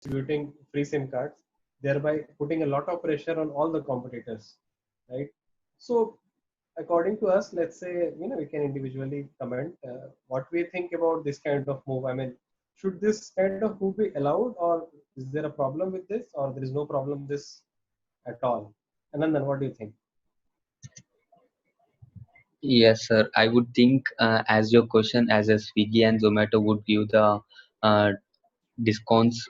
distributing free SIM cards, thereby putting a lot of pressure on all the competitors, right? So according to us, let's say, we can individually comment what we think about this kind of move. I mean, should this kind of move be allowed, or is there a problem with this, or there is no problem with this at all? And then what do you think? Yes, sir. I would think, as your question, as a Swiggy and Zomato would give the discounts,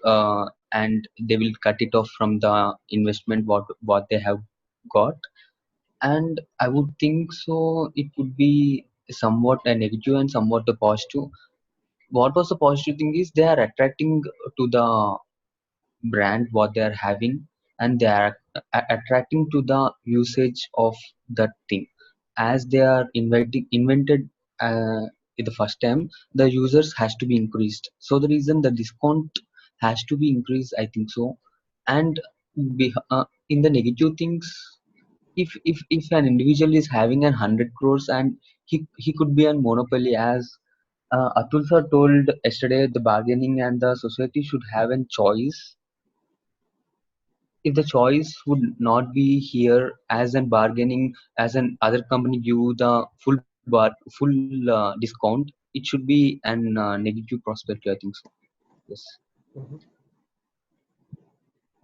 and they will cut it off from the investment what they have got. And I would think so. It would be somewhat a negative and somewhat a positive. What was the positive thing is they are attracting to the brand what they are having, and they are attracting to the usage of that thing. As they are invented in the first time, the users has to be increased, so the reason the discount has to be increased, I think so. And in the negative things, if an individual is having 100 crores, and he could be on monopoly, as Atul sir told yesterday, the bargaining and the society should have a choice. If the choice would not be here, as an bargaining, as an other company give the full discount, it should be an negative perspective, I think so. Yes. Mhm.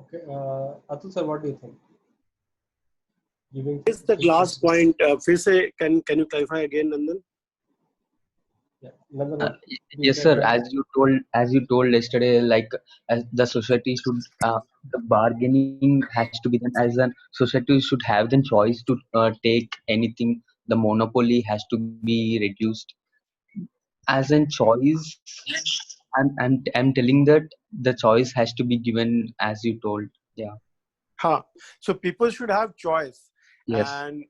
Okay, Atul sir, what do you think? Giving Is the last point? फिर से can you clarify again, Nandan? yeah, Nandan, Uh, what do you yes, can sir. add? As you told yesterday, like, as the society should, the bargaining has to be done. As an society should have the choice to take anything. The monopoly has to be reduced. As in choice, I'm telling that the choice has to be given, as you told. Yeah. Huh. So people should have choice. Yes. And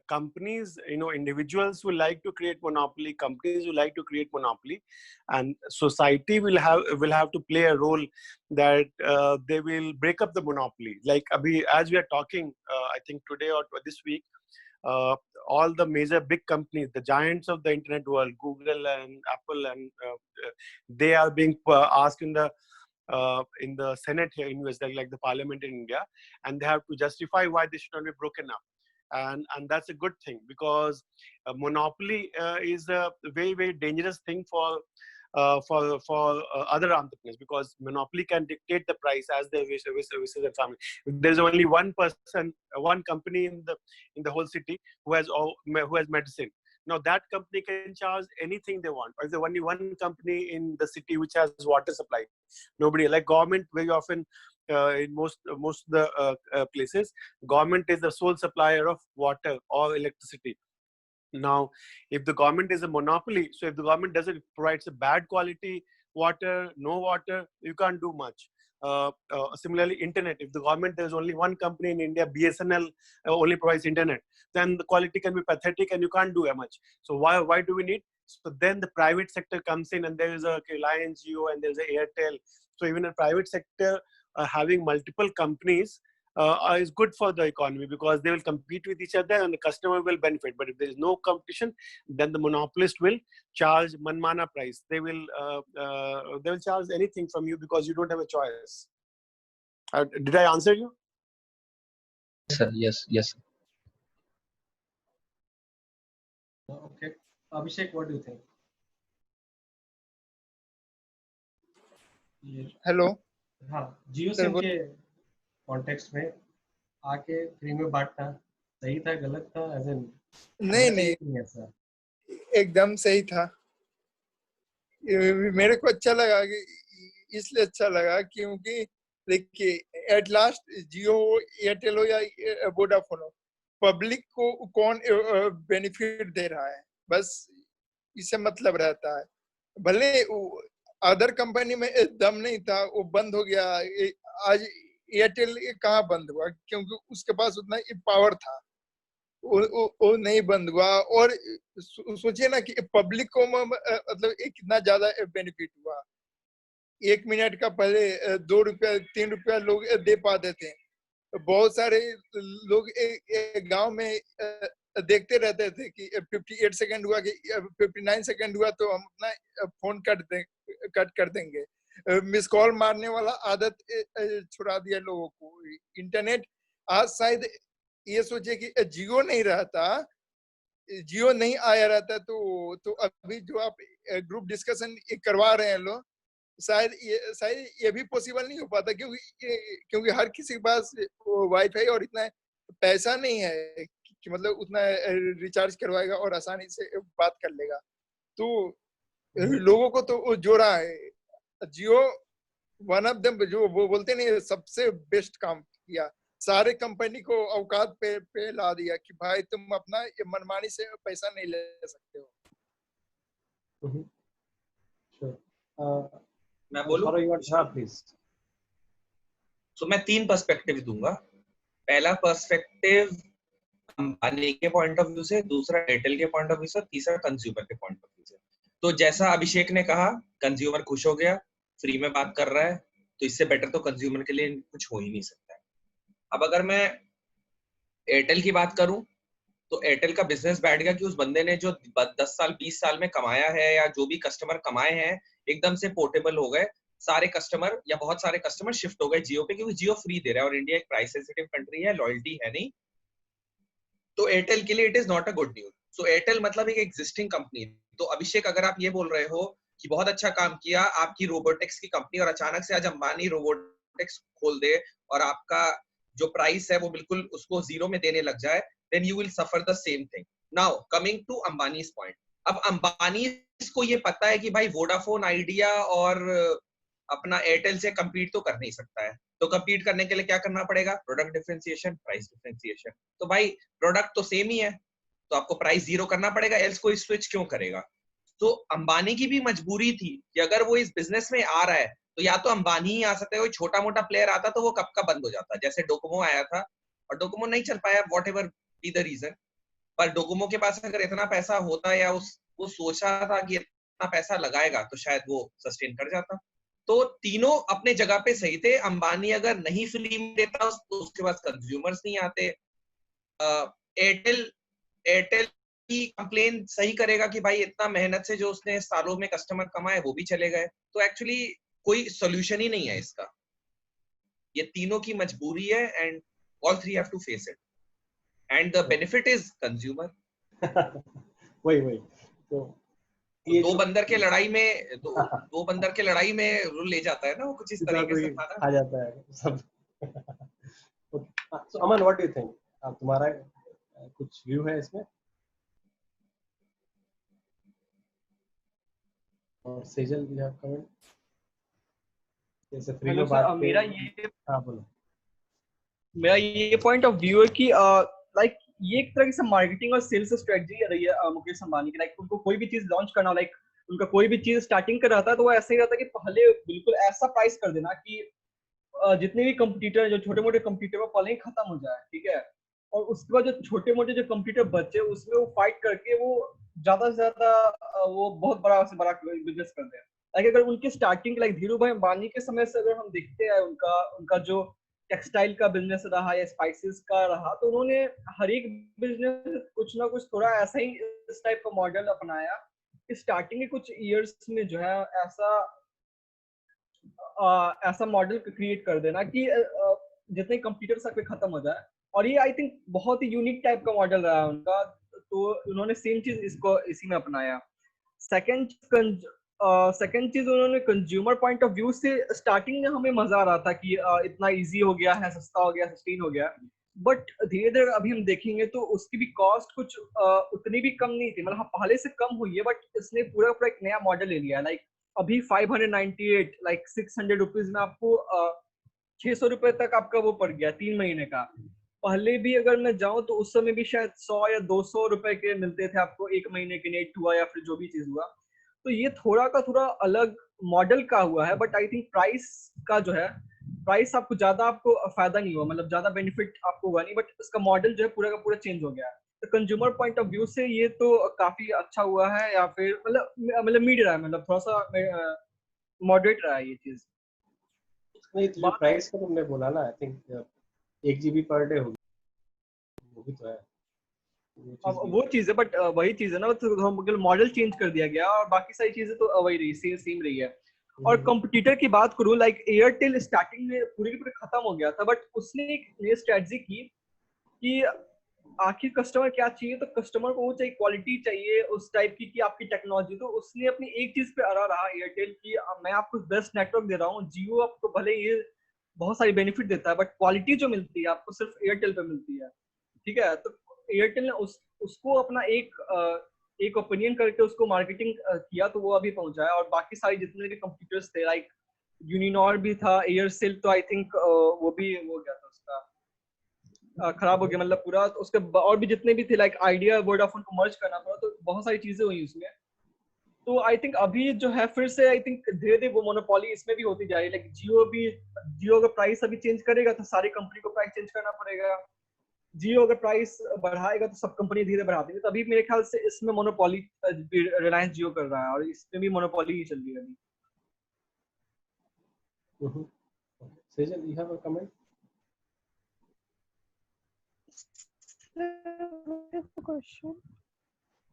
companies, individuals will like to create monopoly. Companies will like to create monopoly, and society will have to play a role that they will break up the monopoly. Like as we are talking, I think today or this week, uh, all the major big companies, the giants of the internet world, Google and Apple, and they are being asked in the Senate here in US, like the Parliament in India, and they have to justify why they should not be broken up. And that's a good thing, because monopoly is a very, very dangerous thing for other entrepreneurs, because monopoly can dictate the price as they wish their family. If there's only one person, one company in the whole city who has medicine. Now that company can charge anything they want. Or if there's only one company in the city which has water supply, nobody, like government very often, in most of the places, government is the sole supplier of water or electricity. Now, if the government is a monopoly, so if the government doesn't provides a bad quality water, no water, you can't do much. Similarly, internet. If the government, there's only one company in India, BSNL, only provides internet, then the quality can be pathetic and you can't do much. So why do we need? So then the private sector comes in, and there is a Reliance Jio, and there's a Airtel. So even a private sector having multiple companies is good for the economy, because they will compete with each other and the customer will benefit. But if there is no competition, then the monopolist will charge manmana price. They will charge anything from you, because you don't have a choice. Did I answer you? Yes, sir. Yes. Yes. Okay, Abhishek, what do you think? Hello हाँ, जियो sir, SIM के context में आके free में बांटना सही था, गलत था, एज इन नहीं नहीं, ऐसा? एकदम सही था। मेरे को अच्छा लगा कि इसलिए अच्छा लगा क्योंकि देखिए, एट लास्ट जियो, एयरटेल हो या वोडाफोन हो, पब्लिक को कौन बेनिफिट दे रहा है, बस इससे मतलब रहता है। भले अदर कंपनी में दम नहीं था, वो बंद हो गया। आज एयरटेल कहाँ बंद हुआ? क्योंकि उसके पास उतना पावर था, वो नहीं बंद हुआ। और सोचिए ना कि पब्लिक को मतलब कितना ज्यादा बेनिफिट हुआ। 1 मिनट का पहले 2 रुपया 3 रुपया लोग दे पाते थे। बहुत सारे लोग गांव में देखते रहते थे कि 58 सेकंड हुआ कि 59 सेकंड हुआ तो हम अपना फोन कट कर देंगे। मिस कॉल मारने वाला आदत छुड़ा दिया लोगों को। इंटरनेट आज शायद ये सोचे कि जियो नहीं रहता, जियो नहीं आया रहता तो अभी जो आप ग्रुप डिस्कशन करवा रहे हैं लोग, शायद ये भी पॉसिबल नहीं हो पाता, क्योंकि हर किसी के पास वाईफाई और इतना पैसा नहीं है कि मतलब उतना रिचार्ज करवाएगा और आसानी से बात कर लेगा। तो लोगों को तो जोड़ा है जियो, वन ऑफ देम, जो वो बोलते नहीं सबसे बेस्ट काम किया, सारे कंपनी को औकात पे ला दिया कि भाई तुम अपना मनमानी से पैसा नहीं ले सकते हो। मैं बोलूं? हाँ प्लीज। तो मैं 3 पर्सपेक्टिव दूंगा। पहला पर्सपेक्टिव अंबानी के पॉइंट ऑफ व्यू से, दूसरा एयरटेल के पॉइंट ऑफ व्यू से, तीसरा कंज्यूमर के पॉइंट ऑफ व्यू से। तो जैसा अभिषेक ने कहा, कंज्यूमर खुश हो गया, फ्री में बात कर रहा है, तो इससे बेटर तो कंज्यूमर के लिए कुछ हो ही नहीं सकता है। अब अगर मैं एयरटेल की बात करूं तो एयरटेल का बिजनेस बैठ गया कि उस बंदे ने जो 10 साल 20 साल में कमाया है या जो भी कस्टमर कमाए हैं एकदम से पोर्टेबल हो गए। सारे कस्टमर या बहुत सारे कस्टमर शिफ्ट हो गए जियो पे, क्योंकि जियो फ्री दे रहा है और इंडिया एक प्राइस सेंसिटिव कंट्री है, लॉयल्टी है नहीं। तो एयरटेल के लिए it is not a good news. So Airtel मतलब एक एग्जिस्टिंग कंपनी। तो अभिषेक, अगर आप ये बोल रहे हो कि बहुत अच्छा काम किया आपकी रोबोटिक्स की कंपनी और अचानक से आज अंबानी रोबोटिक्स खोल दे और आपका जो प्राइस है वो बिल्कुल उसको जीरो में देने लग जाए, then you will suffer the same thing. Now coming to Ambani's point. अब अंबानी को ये पता है कि भाई वोडाफोन, आइडिया और अपना एयरटेल से compete तो कर नहीं सकता है, तो compete करने के लिए क्या करना पड़ेगा? Product differentiation, price differentiation. तो भाई प्रोडक्ट तो सेम ही है, तो आपको प्राइस जीरो करना पड़ेगा, एल्स कोई स्विच क्यों करेगा? तो अंबानी की भी मजबूरी थी कि अगर वो इस बिजनेस में आ रहा है तो या तो अंबानी ही आ सकता है, कोई छोटा मोटा प्लेयर आता तो वो कब का बंद हो जाता। जैसे डोकोमो आया था और डोकोमो नहीं चल पाया, whatever be the reason, पर डोकोमो के पास अगर इतना पैसा होता या वो सोचा था कि इतना पैसा लगाएगा तो शायद वो सस्टेन कर जाता। तो तीनों अपने जगह पे सही थे। अंबानी अगर नहीं फ्री में देता तो उसके पास कंज्यूमर्स नहीं आते। एयरटेल की कंप्लेन सही करेगा कि भाई इतना मेहनत से जो उसने सालों में कस्टमर कमाए वो भी चले गए। तो एक्चुअली कोई सोल्यूशन ही नहीं है इसका, ये तीनों की मजबूरी है and all three have to face it and the benefit is consumer. वही तो ये दो बंदर के लड़ाई में दो बंदर के लड़ाई में रुल ले जाता है ना, वो कुछ इस तरीके से था ना, आ जाता है सब। So Aman, what do you think? तुम्हारा कुछ व्यू है इसमें? और सेजल, यू हैव कमेंट? जैसे फ्री में बात मेरा ये हाँ बोलो। मेरा ये पॉइंट ऑफ व्यू है कि लाइक ये एक तरह से मार्केटिंग और सेल्स स्ट्रेटजी रही है मुकेश अंबानी की। लाइक उनको कोई भी चीज लॉन्च करना, लाइक उनका कोई भी चीज स्टार्टिंग कर रहा था तो वो ऐसा ही रहता कि पहले बिल्कुल ऐसा प्राइस कर देना कि जितने भी कंपटीटर, जो छोटे मोटे कंपटीटर वो पहले ही खत्म हो जाए, ठीक है। और उसके बाद जो छोटे मोटे जो कंपटीटर बचे उसमें वो फाइट करके वो ज्यादा से ज्यादा वो बहुत बड़ा से बड़ा बिजनेस कर दे। लाइक अगर उनकी स्टार्टिंग, लाइक धीरू भाई अंबानी के समय से अगर हम देखते हैं उनका जो टेक्सटाइल का बिजनेस रहा या स्पाइसेस का रहा, तो उन्होंने हर एक बिजनेस कुछ ना कुछ थोड़ा ऐसा ही इस टाइप का मॉडल अपनाया। स्टार्टिंग के कुछ इयर्स में जो है ऐसा मॉडल क्रिएट कर देना कि जितने कंप्यूटर तक खत्म हो जाए। और ये आई थिंक बहुत ही यूनिक टाइप का मॉडल रहा है उनका, तो उन्होंने सेम चीज इसको इसी में अपनाया। सेकंड चीज उन्होंने कंज्यूमर पॉइंट ऑफ व्यू से, स्टार्टिंग में हमें मजा आ रहा था कि इतना इजी हो गया है, सस्ता हो गया, सस्टेन हो गया, बट धीरे धीरे अभी हम देखेंगे तो उसकी भी कॉस्ट कुछ उतनी भी कम नहीं थी। मतलब पहले से कम हुई है, बट इसने पूरा एक नया मॉडल ले लिया है। लाइक अभी 598, लाइक 600 रुपीज में आपको 600 रुपए तक आपका वो पड़ गया 3 महीने का। पहले भी अगर मैं जाऊं तो उस समय भी शायद 100 या 200 रुपए के मिलते थे आपको 1 महीने के नेट हुआ या फिर जो भी चीज हुआ। तो ये थोड़ा अलग मॉडल का हुआ है, बट आई थिंक प्राइस का जो है, प्राइस आपको ज्यादा आपको फायदा नहीं हुआ, मतलब ज्यादा बेनिफिट आपको हुआ नहीं, बट इसका मॉडल जो है पूरा का पूरा चेंज हो गया है। तो कंज्यूमर पॉइंट ऑफ व्यू से ये तो काफी अच्छा हुआ है, या फिर मतलब मीड रहा है, मतलब थोड़ा सा मॉडरेट रहा है ये चीज। नहीं तो जो प्राइस का तुमने बोला ना, I think 1 GB per day होगी, वो भी तो है। अब वो चीज है, बट वही चीज है ना, तो मॉडल चेंज कर दिया गया और बाकी सारी चीजें तो वही रही, सेम रही है। और कंपटीटर की बात करूं, लाइक एयरटेल स्टार्टिंग में पूरी की पूरी खत्म हो गया था, बट उसने एक नई स्ट्रेटजी की कि आखिर कस्टमर क्या चाहिए, तो कस्टमर को वो चाहिए, क्वालिटी चाहिए उस टाइप की कि आपकी टेक्नोलॉजी, तो उसने अपनी एक चीज पे अड़ा रहा एयरटेल की मैं आपको बेस्ट नेटवर्क दे रहा हूँ। जियो आपको भले ये बहुत सारी बेनिफिट देता है, बट क्वालिटी जो मिलती है आपको सिर्फ एयरटेल पे मिलती है, ठीक है। तो एयरटेल ने उसको अपना एक ओपिनियन करके उसको मार्केटिंग किया, तो वो अभी पहुंचा है। और बाकी सारी जितने भी कंपटीटर्स थे, लाइक यूनिनॉर भी था, एयरसेल तो आई थिंक वो भी हो गया था, उसका खराब हो गया, मतलब पूरा। तो उसके और भी जितने भी थे, लाइक आइडिया वोडाफोन को मर्ज करना पड़ा, तो बहुत सारी चीजें हुई उसमें। तो आई थिंक अभी जो है फिर से आई थिंक धीरे धीरे वो मोनोपोली इसमें भी होती जा रही है। लाइक जियो का प्राइस अभी चेंज करेगा तो सारी कंपनी को प्राइस चेंज करना पड़ेगा। जियो अगर प्राइस बढ़ाएगा तो सब कंपनी धीरे बढ़ा देंगे। तो अभी मेरे ख्याल से इसमें मोनोपोली रिलायंस जियो कर रहा है, और इसमें भी मोनोपोली ही चल रही है अभी। Sejal, you have a comment?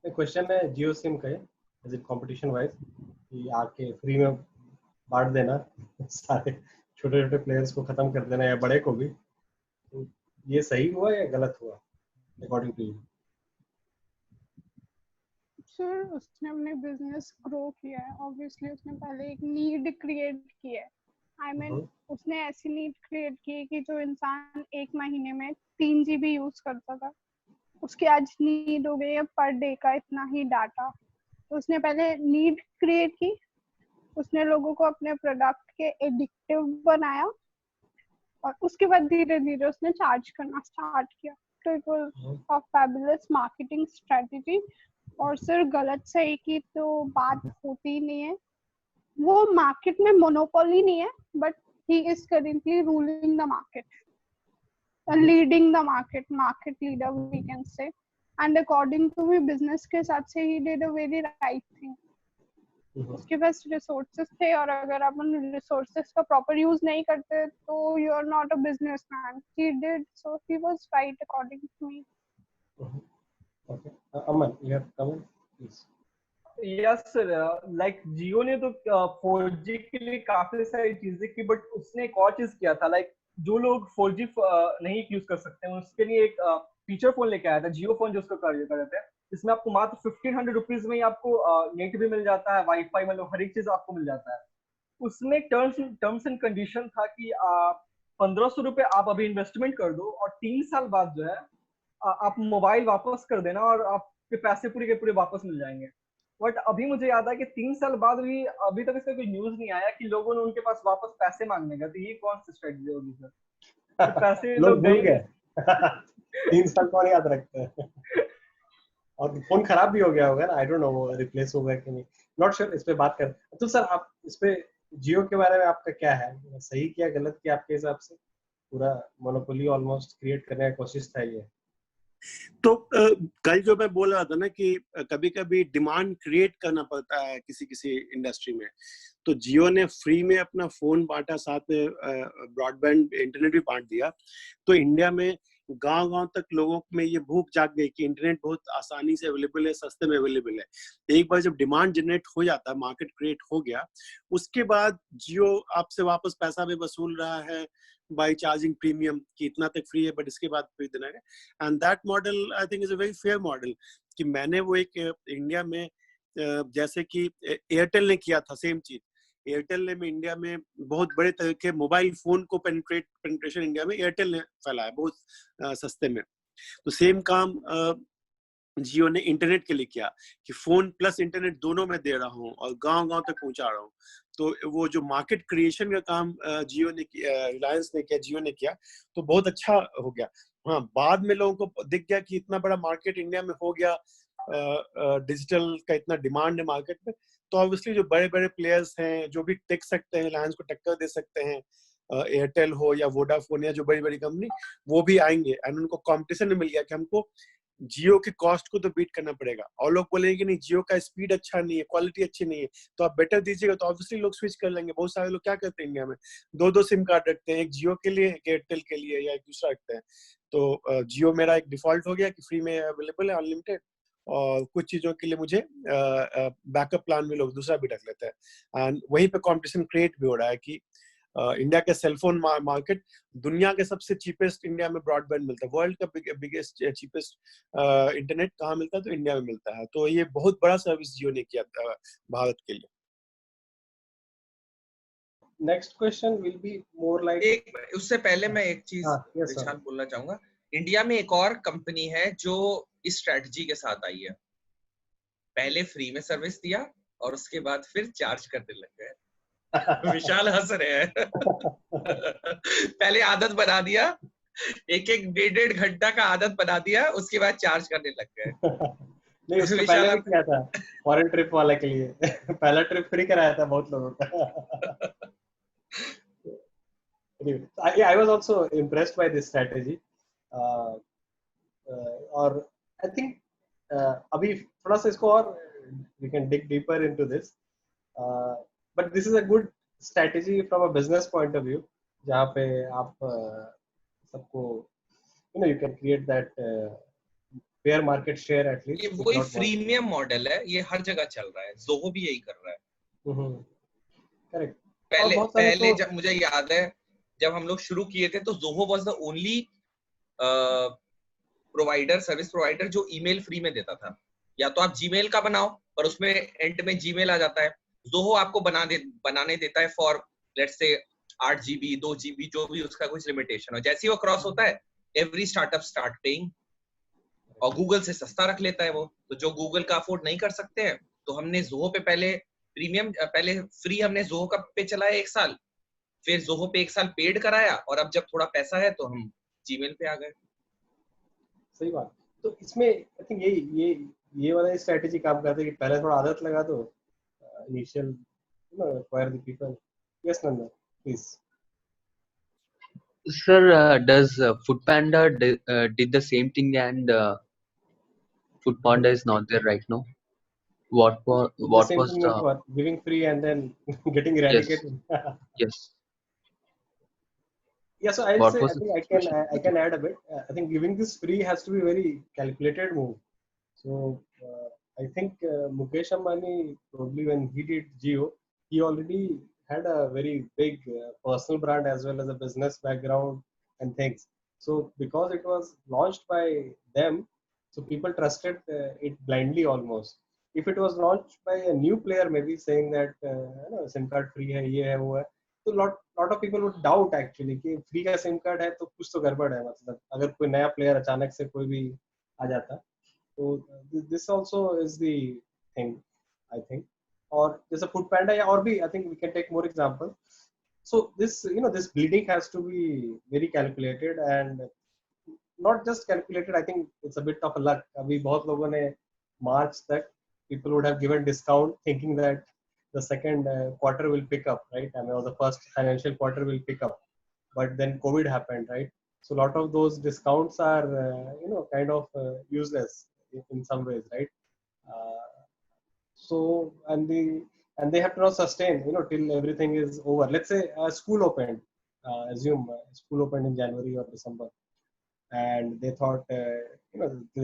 Question है जियो सिम का है, इज इट कंपटीशन वाइज कि आके फ्री में बांट देना सारे छोटे छोटे प्लेयर्स को खत्म कर देना या बड़े को भी, तो ये सही हुआ या गलत हुआ अकॉर्डिंग टू यू? सर उसने अपने बिजनेस ग्रो किया है, ऑब्वियसली उसने पहले एक नीड क्रिएट की है। आई मीन उसने ऐसी नीड क्रिएट की कि जो इंसान एक महीने में 3 GB यूज करता था, उसकी आज नीड हो गई है पर डे का इतना ही डाटा। तो उसने पहले नीड क्रिएट की, उसने लोगों को अपने प्रोडक्ट के एडिक्टिव बनाया, और उसके बाद धीरे धीरे उसने चार्ज करना स्टार्ट किया। तो it was a fabulous marketing strategy. और सिर्फ गलत सही की तो बात होती नहीं है, वो मार्केट में मोनोपोली नहीं है, but he is currently ruling the market, leading the market leader we can say. And according to me business के हिसाब से he did a very right thing. उसके पास रिसोर्सेस थे, और अगर आप उन रिसोर्सेस का प्रॉपर यूज नहीं करते तो you are not a businessman. He did so he was right according to me. Okay, Aman, you have comment please. Yes sir, like Jio ने तो 4G के लिए काफी सारी चीजें की, बट उसने एक और चीज किया था। लाइक जो लोग 4G नहीं यूज कर सकते उसके लिए एक फीचर फोन लेके आया था, जियो फोन, जो उसको कर रहे थे। इसमें आपको मात्र 1500 रुपीज में ही आपको नेट भी मिल जाता है, वाईफाई, मतलब हर एक चीज आपको मिल जाता है। उसमें टर्म्स एंड कंडीशन था कि 1500 रुपए आप अभी इन्वेस्टमेंट कर दो, और 3 साल बाद जो है आप मोबाइल वापस कर देना, और आपके पैसे पूरे के पूरे वापस मिल जाएंगे। बट अभी मुझे याद है कि 3 साल बाद भी अभी तक इसका कोई न्यूज नहीं आया कि लोगों ने उनके पास वापस पैसे मांगने का। तो ये कौन सी स्ट्रेटजी होगी सर? तो पैसे लोग भूल गए। गए 3 साल कौन याद रखते हैं? और फोन खराब भी हो गया होगा ना, आई डोंट नो वो रिप्लेस होगा कि नहीं, नॉट श्योर। इस पे बात कर। तो सर आप इस पे जियो के बारे में आपका क्या है, सही किया गलत किया आपके हिसाब से? पूरा मोनोपोली ऑलमोस्ट क्रिएट करने की कोशिश था ये। तो कल जो मैं बोल रहा था ना कि कभी कभी डिमांड क्रिएट करना पड़ता है किसी किसी इंडस्ट्री में। तो जियो ने फ्री में अपना फोन बांटा, साथ में ब्रॉडबैंड इंटरनेट भी बांट दिया। तो इंडिया में गांव-गांव तक लोगों में ये भूख जाग गई कि इंटरनेट बहुत आसानी से अवेलेबल है, सस्ते में अवेलेबल है। एक बार जब डिमांड जनरेट हो जाता है, मार्केट क्रिएट हो गया, उसके बाद जियो आपसे वापस पैसा भी वसूल रहा है बाय चार्जिंग प्रीमियम कि इतना तक फ्री है बट इसके बाद फ्री देना है। And that model I think is a very fair model. कि मैंने वो एक इंडिया में जैसे कि एयरटेल ने किया था सेम चीज। एयरटेल ने में इंडिया में बहुत बड़े तरह के मोबाइल फोन को पेनिट्रेशन इंडिया में एयरटेल ने फैलाया बहुत सस्ते में। तो सेम काम जियो ने इंटरनेट के लिए किया कि फोन प्लस इंटरनेट दोनों में दे रहा हूँ और गांव-गांव तक पहुंचा रहा हूँ। तो वो जो मार्केट क्रिएशन का काम जियो ने किया, रिलायंस ने किया, जियो ने किया, तो बहुत अच्छा हो गया। हाँ, बाद में लोगों को दिख गया कि इतना बड़ा मार्केट इंडिया में हो गया, डिजिटल का इतना डिमांड है मार्केट में, तो ऑब्वियसली जो बड़े बड़े प्लेयर्स हैं जो भी टिक सकते हैं, रिलायंस को टक्कर दे सकते हैं, एयरटेल हो या वोडाफोन या जो बड़ी बड़ी कंपनी, वो भी आएंगे। एंड उनको कॉम्पिटिशन में मिल गया कि हमको जियो के कॉस्ट को तो बीट करना पड़ेगा। और लोग बोलेंगे कि नहीं, जियो का स्पीड अच्छा नहीं है, क्वालिटी अच्छी नहीं है, तो आप बेटर दीजिएगा, तो ऑब्वियसली लोग स्विच कर लेंगे। बहुत सारे लोग क्या करते हैं इंडिया में, 2-2 सिम कार्ड रखते हैं, एक जियो के लिए, एक एयरटेल के लिए, या एक दूसरा रखते हैं। तो जियो मेरा एक डिफॉल्ट हो गया कि फ्री में अवेलेबल है, अनलिमिटेड, और कुछ चीजों के लिए मुझे बैकअप प्लान में लोग दूसरा भी रख लेते हैं। एंड वहीं पे कंपटीशन क्रिएट भी हो रहा है कि इंडिया के सेलफोन मार्केट, दुनिया के सबसे चीपेस्ट इंडिया में ब्रॉडबैंड मिलता है। वर्ल्ड का बिगेस्ट चीपेस्ट इंटरनेट कहाँ मिलता है? तो इंडिया में मिलता है। तो ये बहुत बड़ा सर्विस जियो ने किया भारत के लिए। Next question will be more like एक उससे पहले मैं एक चीज yes, sir. विशाल बोलना चाहूंगा। इंडिया में एक और कंपनी है जो इस स्ट्रेटजी के साथ आई है। पहले फ्री में सर्विस दिया और उसके बाद फिर चार्ज करने लग गए। विशाल हंस रहे हैं। पहले आदत बना दिया, एक एक डेढ़ घंटा का आदत बना दिया, उसके बाद चार्ज करने लग गए। नहीं, उससे पहले भी किया था फॉरेन ट्रिप वाले के लिए। पहला ट्रिप फ्री कराया था बहुत लोगों का। Anyway, I was also impressed by this strategy. और I think अभी थोड़ा सा इसको और we can dig deeper into this. But this is a good strategy from a business point of view, जहाँ पे आप सबको you can create that fair market share at least. ये वही फ्रीमियम मॉडल है, ये हर जगह चल रहा है। ज़ोहो भी यही कर रहा है। करेक्ट। पहले जब मुझे याद है जब हम लोग शुरू किए थे तो Zoho was the only provider, service provider जो ईमेल फ्री में देता था। या तो आप जीमेल का बनाओ और उसमें एंड में जीमेल आ जाता है। ज़ोहो आपको बनाने देता है for let's say 8 GB 2 GB जो भी उसका कुछ लिमिटेशन हो। जैसे ही वो क्रॉस होता है एवरी स्टार्टअप स्टार्ट पेइंग, और गूगल से सस्ता रख लेता है वो। तो जो गूगल का अफोर्ड नहीं कर सकते हैं तो हमने ज़ोहो पे पहले फ्री हमने ज़ोहो का पे चलाया 1 साल, फिर ज़ोहो पे 1 साल पेड कराया, और अब जब थोड़ा पैसा है तो हम जीमेल पे आ गए। सही बात। तो इसमें आई थिंक ये वाला स्ट्रेटजी काम करता है कि पहले थोड़ा आदत लगा दो, initial acquire the people. Yes, Nanda, please. Sir, does Foodpanda did the same thing, and Foodpanda is not there right now? What was the giving free and then getting eradicated? Yes. Yeah, so I'll say I think I can add a bit. I think giving this free has to be a very calculated move. So I think Mukesh Ambani, probably when he did Jio, he already had a very big personal brand as well as a business background and things. So because it was launched by them, so people trusted it blindly almost. If it was launched by a new player, maybe saying that SIM card free hai, ye hai, wo hai, तो lot of people would doubt actually कि free का SIM card है तो कुछ तो गड़बड़ है। मतलब अगर कोई नया प्लेयर अचानक से कोई भी आ जाता, तो this also is the thing I think. और जैसे फूड पैंडा या और भी I think we can take more example. So this this bleeding has to be very calculated and not just calculated. I think it's a bit of a luck. अभी बहुत लोगों ने मार्च तक people would have given discount thinking that the second quarter will pick up, right? I mean, or the first financial quarter will pick up, but then COVID happened, right? So a lot of those discounts are kind of useless in some ways, right? So and they have to now sustain till everything is over. Let's say a school opened, assume school opened in January or December, and they thought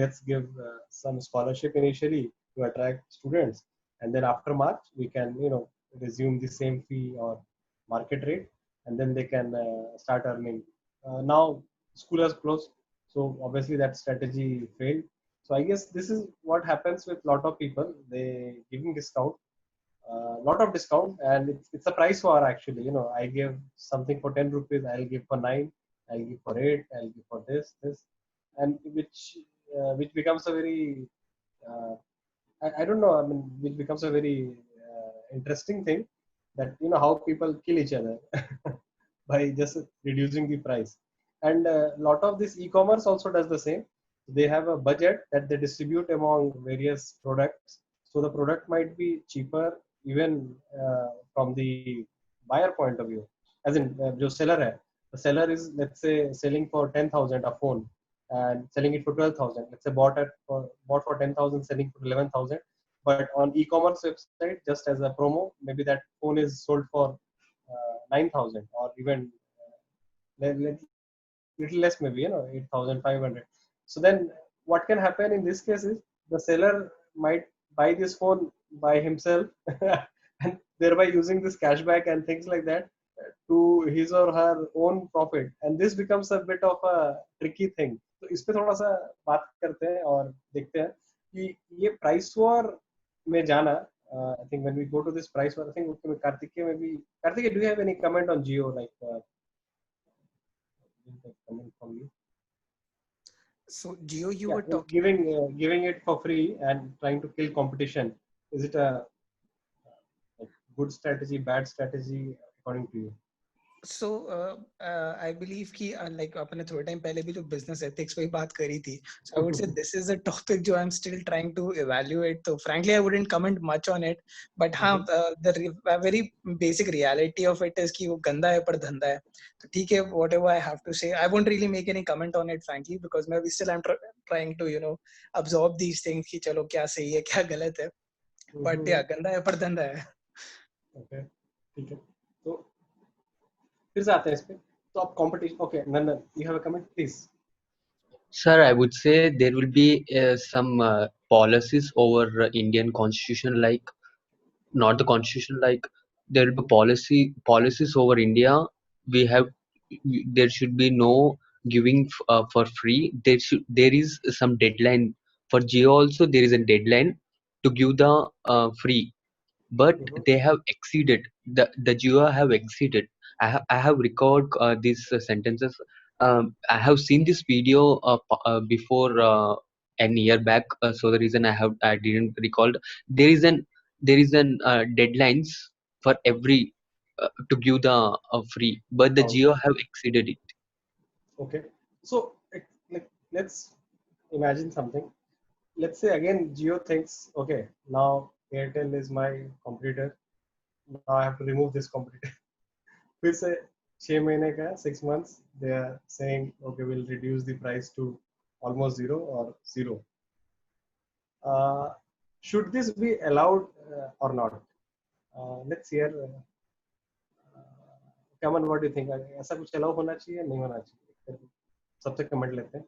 let's give some scholarship initially to attract students, and then after March we can resume the same fee or market rate, and then they can start earning. Now school has closed, so obviously that strategy failed. So I guess this is what happens with lot of people. They giving discount, lot of discount, and it's a price war actually. I give something for 10 rupees, I'll give for 9, I'll give for 8, I'll give for this, and which becomes a very I don't know. I mean, which becomes a very interesting thing, that how people kill each other by just reducing the price. And a lot of this e-commerce also does the same. They have a budget that they distribute among various products, so the product might be cheaper even from the buyer point of view. As in, जो seller है, the seller is, let's say, selling for 10,000 a phone and selling it for 12,000. Let's say bought for 10,000, selling for 11,000. But on e-commerce website, just as a promo, maybe that phone is sold for 9,000 or even little less, maybe 8,500. So then what can happen in this case is the seller might buy this phone by himself and thereby using this cashback and things like that to his or her own profit, and this becomes a bit of a tricky thing. तो इस पे थोड़ा सा बात करते हैं और देखते हैं कि ये प्राइस वॉर में जाना. I think when we go to this price war, I think Karthikeya maybe Karthikeya, do you have any comment on Jio, like comment from you? So Gio, you Yeah, were talking. giving it for free and trying to kill competition. Is it a good strategy, bad strategy according to you? So I believe कि like अपने थोड़े time पहले भी जो business ethics पे बात करी थी, so I would say this is a topic जो I'm still trying to evaluate. So frankly I wouldn't comment much on it, but हाँ the very basic reality of it is कि वो गंदा है पर धंधा है. तो ठीक है, whatever I have to say, I won't really make any comment on it frankly because मैं still I'm trying to absorb these things कि चलो क्या सही है क्या गलत है. But yeah, गंदा है पर धंधा है. Okay, ठीक है. तो फिर से आते हैं इस पे. तो आप competition. Okay, Nandan, you have a comment, please. Sir, I would say there will be some policies over Indian constitution, like not the constitution, like there will be policies over India. There should be no giving for free. There is some deadline for Jio also. There is a deadline to give the free, but they have exceeded the Jio have exceeded. I have recalled these sentences. I have seen this video before an year back, so the reason I didn't recall. There is an deadlines for every to give the free, but the Jio have exceeded it. Okay, so like let's imagine something. Let's say again Jio thinks, okay, now Airtel is my competitor, now I have to remove this competitor. फिर से 6 महीने का 6 months they are saying, okay, we'll reduce the price to almost zero or zero. Should this be allowed or not? Let's hear. Kaman, what do you think? ऐसा कुछ allow होना चाहिए नहीं होना चाहिए? सबसे कमेंट लेते हैं.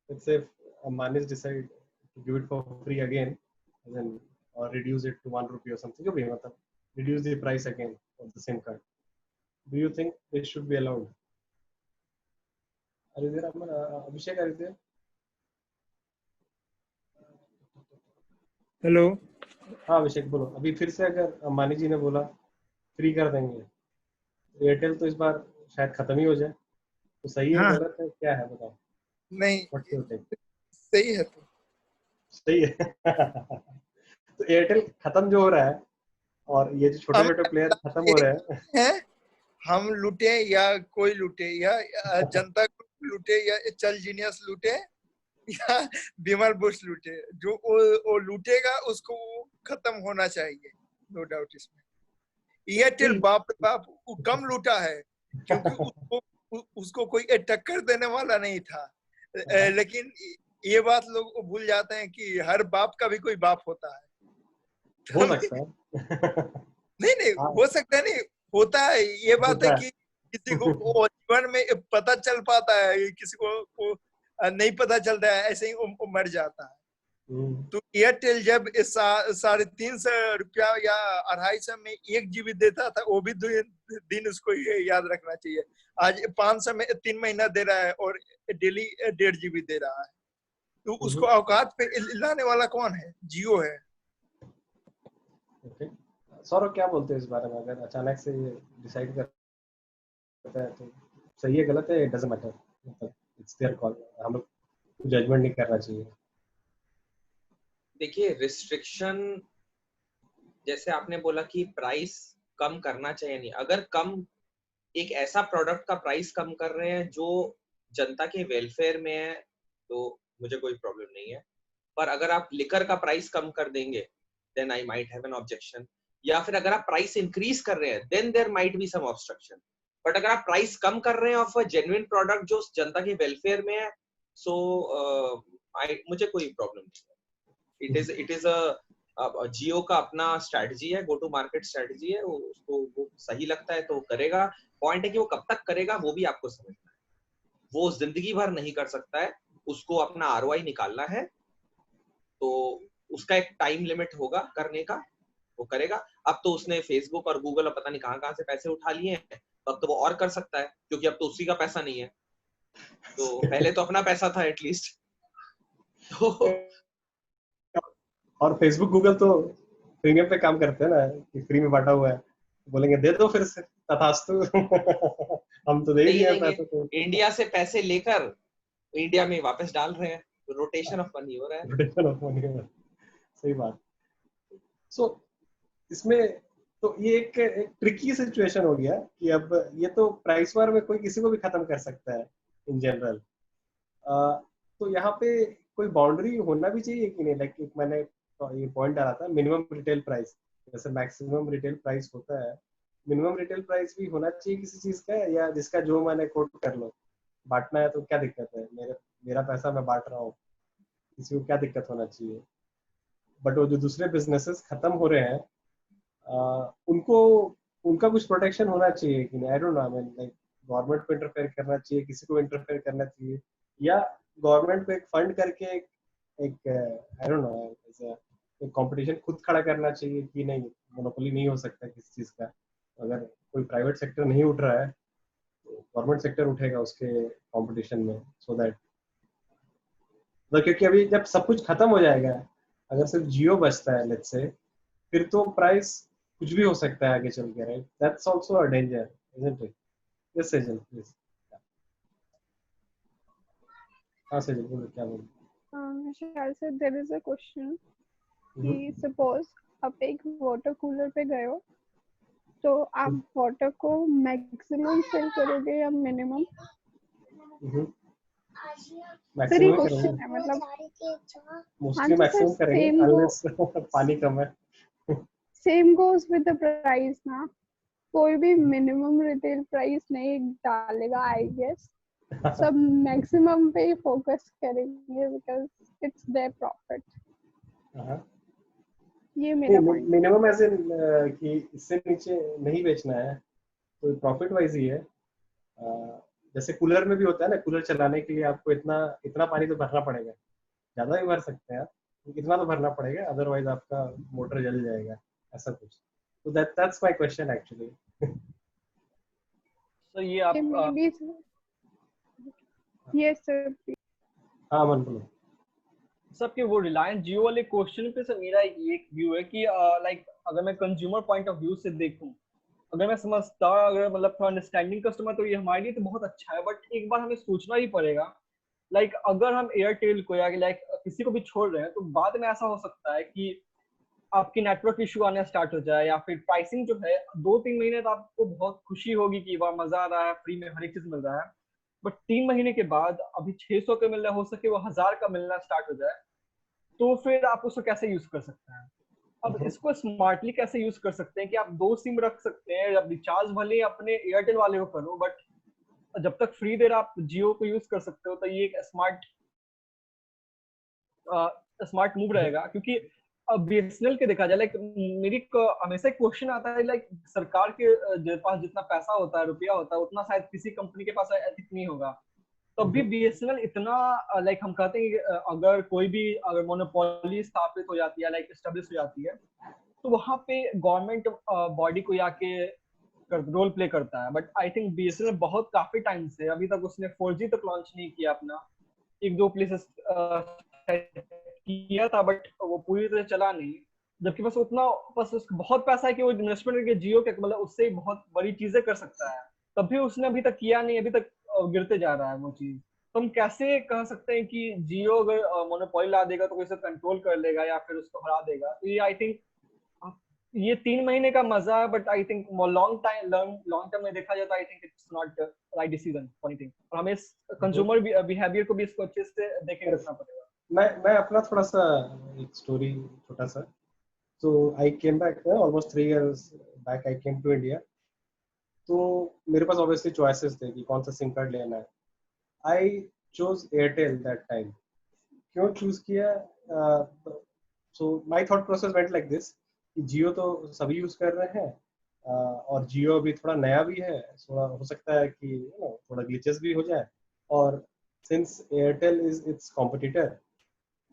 Let's say if Manish decide to give it for free again, and then or reduce it to 1 rupee or something, जो भी मतलब reduce the price again of the same card. Do you think this should be allowed? Are you there, Abhishek? Are you there? Hello. हाँ अभिषेक बोलो. अभी फिर से अगर मानी जी ने बोला फ्री कर देंगे, एयरटेल तो इस बार शायद खत्म ही हो जाए, तो सही है गलत है क्या है बताओ? नहीं, सही है. तो सही है. तो एयरटेल खत्म जो हो रहा है और ये जो छोटे छोटे प्लेयर खत्म हो रहे हैं, हम लूटे या कोई लूटे या जनता लूटे या चल जीनियस लूटे या विमल बुश लूटे, जो वो लूटेगा उसको खत्म होना चाहिए, नो डाउट इसमें. एयरटेल बाप वो कम लूटा है क्योंकि उसको कोई टक्कर देने वाला नहीं था. लेकिन ये बात लोग भूल जाते हैं कि हर बाप का भी कोई बाप होता है. हो सकता है. नहीं हो सकता है, नहीं होता है. ये बात है कि किसी को जीवन में पता चल पाता है, किसी को नहीं पता चलता है, ऐसे ही वो मर जाता है. तो एयरटेल जब 350 रुपया या 250 में 1 GB देता था, वो भी दिन उसको याद रखना चाहिए. आज 500 में 3 महीना दे रहा है और डेली 1.5 GB दे रहा है. तो उसको औकात पे लाने वाला कौन है? जियो है. ओके, सौरभ क्या बोलते हैं इस बारे में? अगर अचानक से ये डिसाइड करता है तो सही है गलत है, इट डजंट मैटर, मतलब इट्स देयर कॉल, हम लोग जजमेंट नहीं करना चाहिए. देखिए, रिस्ट्रिक्शन जैसे आपने बोला कि प्राइस कम करना चाहिए नहीं. अगर कम एक ऐसा प्रोडक्ट का प्राइस कम कर रहे हैं जो जनता के वेलफेयर में है तो मुझे कोई प्रॉब्लम नहीं है. पर अगर आप लिकर का प्राइस कम कर देंगे then I might have an objection. या फिर अगर आप प्राइस इंक्रीज कर रहे हैं then there might be some obstruction. But अगर आप प्राइस कम कर रहे हैं ऑफ अ जेन्युइन प्रोडक्ट जो जनता के वेलफेयर में है, सो मुझे कोई प्रॉब्लम नहीं है. इट इज अ जियो का अपना स्ट्रेटजी है, गो टू मार्केट स्ट्रेटजी है. उसको वो सही लगता है तो वो करेगा. पॉइंट है कि वो कब तक करेगा वो भी आपको समझना है. वो जिंदगी भर नहीं कर सकता है, उसको अपना आरओआई निकालना है तो उसका एक टाइम लिमिट होगा करने का, वो करेगा। अब तो उसने फेसबुक और गूगल और पता नहीं कहाँ से पैसे उठा लिए हैं, तो अब तो वो और कर सकता है क्योंकि अब तो उसी का पैसा नहीं है, तो पहले तो अपना पैसा था एटलीस्ट। तो और फेसबुक गूगल तो प्रीमियम पे काम करते हैं ना, कि फ्री में बांटा हुआ है, बोलेंगे दे दो फिर से, तथास्तु। हम तो दे ही नहीं दिए देंगे, पैसे तो। इंडिया से पैसे लेकर इंडिया में वापस डाल रहे हैं, रोटेशन ऑफ मनी हो रहा है। रोटेशन ऑफ मनी, सही बात। सो इसमें तो ये एक ट्रिकी सिचुएशन हो गया कि अब ये तो प्राइस वार में कोई किसी को भी खत्म कर सकता है इन जनरल। तो यहाँ पे कोई बाउंड्री होना भी चाहिए कि नहीं, लाइक एक मैंने ये पॉइंट डाला था मिनिमम रिटेल प्राइस, जैसे मैक्सिमम रिटेल प्राइस होता है, मिनिमम रिटेल प्राइस भी होना चाहिए किसी चीज का, या जिसका जो मैंने कोट कर लो, बांटना है तो क्या दिक्कत है, मेरा पैसा मैं बांट रहा हूँ, किसी को क्या दिक्कत होना चाहिए। बट वो जो दूसरे बिजनेसेस खत्म हो रहे हैं, उनको उनका कुछ प्रोटेक्शन होना चाहिए कि नहीं, I don't know, I mean like government को इंटरफेयर करना चाहिए, किसी को इंटरफेयर करना चाहिए, या गवर्नमेंट को एक फंड करके एक आई डोंट नो एक कंपटीशन खुद खड़ा करना चाहिए कि नहीं, मोनोपोली नहीं हो सकता किसी चीज का। अगर कोई प्राइवेट सेक्टर नहीं उठ रहा है तो गवर्नमेंट सेक्टर उठेगा उसके कंपटीशन में, सो दैट मतलब, क्योंकि अभी जब सब कुछ खत्म हो जाएगा, अगर सिर्फ जियो बचता है लेट्स से, फिर तो प्राइस कुछ भी हो सकता है आगे चल के, right? That's also a danger, isn't it? Yes Sejal please. हाँ सेजल बोलो, क्या बोलो। शायद से देयर इज अ क्वेश्चन कि सपोज आप एक वाटर कूलर पे गए हो, तो आप वाटर को मैक्सिमम फिल करोगे या मिनिमम? सर ये मैक्सिमम क्वेश्चन करेंगे, है, मतलब मोस्टली आंसर मैक्सिमम सर करेंगे सेम अनलेस पानी कम है। Same goes with the price ना, कोई भी मिनिमम रिटेल प्राइस नहीं डालेगा आई गेस, सब मैक्सिमम पे ही फोकस करेंगे बिकॉज इट्स देयर प्रॉफिट। ये मेरा पॉइंट। मिनिमम एज इन कि इससे नीचे नहीं बेचना है, तो प्रॉफिट वाइज ही है। जैसे कूलर में भी होता है ना, कूलर चलाने के लिए आपको इतना इतना पानी तो भरना पड़ेगा, ज्यादा भी भर सकते हैं आप, इतना तो भरना पड़ेगा, अदरवाइज आपका मोटर जल जाएगा, ऐसा कुछ। तो that's my question actually. Sir ये आप मे बी यस सर। हाँ मन बोलो। सबके वो रिलायंस जियो वाले क्वेश्चन पे सर मेरा एक व्यू है कि लाइक अगर मैं कंज्यूमर पॉइंट ऑफ व्यू से देखूं, अगर मैं समझदार, अगर मतलब थोड़ा अंडरस्टैंडिंग कस्टमर, तो ये हमारे लिए तो बहुत अच्छा है, बट एक बार हमें सोचना ही पड़ेगा, लाइक अगर हम एयरटेल को या लाइक किसी को भी छोड़ रहे हैं, तो बाद में ऐसा हो सकता है कि आपकी नेटवर्क इशू आना स्टार्ट हो जाए, या फिर प्राइसिंग जो है 2-3 महीने तो आपको बहुत खुशी होगी कि वाह मजा आ रहा है, फ्री में हर एक चीज मिल रहा है, बट 3 महीने के बाद अभी 600 का मिल रहा हो सके वो 1000 का मिलना स्टार्ट हो जाए, तो फिर आप उसको कैसे यूज कर सकते हैं? अब इसको स्मार्टली कैसे यूज कर सकते हैं कि आप 2 सिम रख सकते हैं, अब रिचार्ज भले अपने एयरटेल वाले को करो, बट जब तक फ्री दे रहा आप जियो को यूज कर सकते हो, तो ये एक स्मार्ट मूव रहेगा। क्योंकि अब बीएसएनएल के देखा जाए, लाइक मेरी हमेशा क्वेश्चन आता है, लाइक सरकार के पास जितना पैसा होता है, रुपया होता है, उतना शायद किसी कंपनी के पास एथिक नहीं होगा, तो भी बीएसएनएल इतना लाइक हम कहते हैं कि अगर कोई भी अगर मोनोपोली स्थापित हो जाती है, लाइक एस्टेब्लिश हो जाती है, तो वहां पे गवर्नमेंट बॉडी को आके रोल प्ले करता है। बट आई थिंक बीएसएनएल बहुत काफी टाइम से, अभी तक उसने 4G तक लॉन्च नहीं किया अपना, 1-2 प्लेसेस किया था, बट वो पूरी तरह चला नहीं, जबकि बस उतना बस बहुत पैसा है कि वो इन्वेस्टमेंट करके जियो के मतलब उससे बहुत बड़ी चीजें कर सकता है, तब भी उसने अभी तक किया नहीं, अभी तक गिरते जा रहा है वो चीज। तो हम कैसे कह सकते हैं कि जियो अगर मोनोपोली ला देगा तो कोई कंट्रोल कर लेगा या फिर उसको हरा देगा? तो ये आई थिंक ये 3 महीने का मजा है, but I think long term में देखा जाए तो I think it's not right decision for anything, और हमें कंज्यूमर बिहेवियर को भी इसको अच्छे से देखे रखना पड़ेगा। मैं अपना थोड़ा सा एक स्टोरी छोटा सा। So I came back almost 3 years back. I came to India. तो मेरे पास obviously choices थे कि कौन सा सिम कार्ड लेना है। I chose Airtel that time. क्यों choose किया? So my thought process went like this कि जियो तो सभी यूज कर रहे हैं, और जियो अभी थोड़ा नया भी है, थोड़ा हो सकता है कि थोड़ा ग्लिचेस भी हो जाए, और since Airtel is its competitor,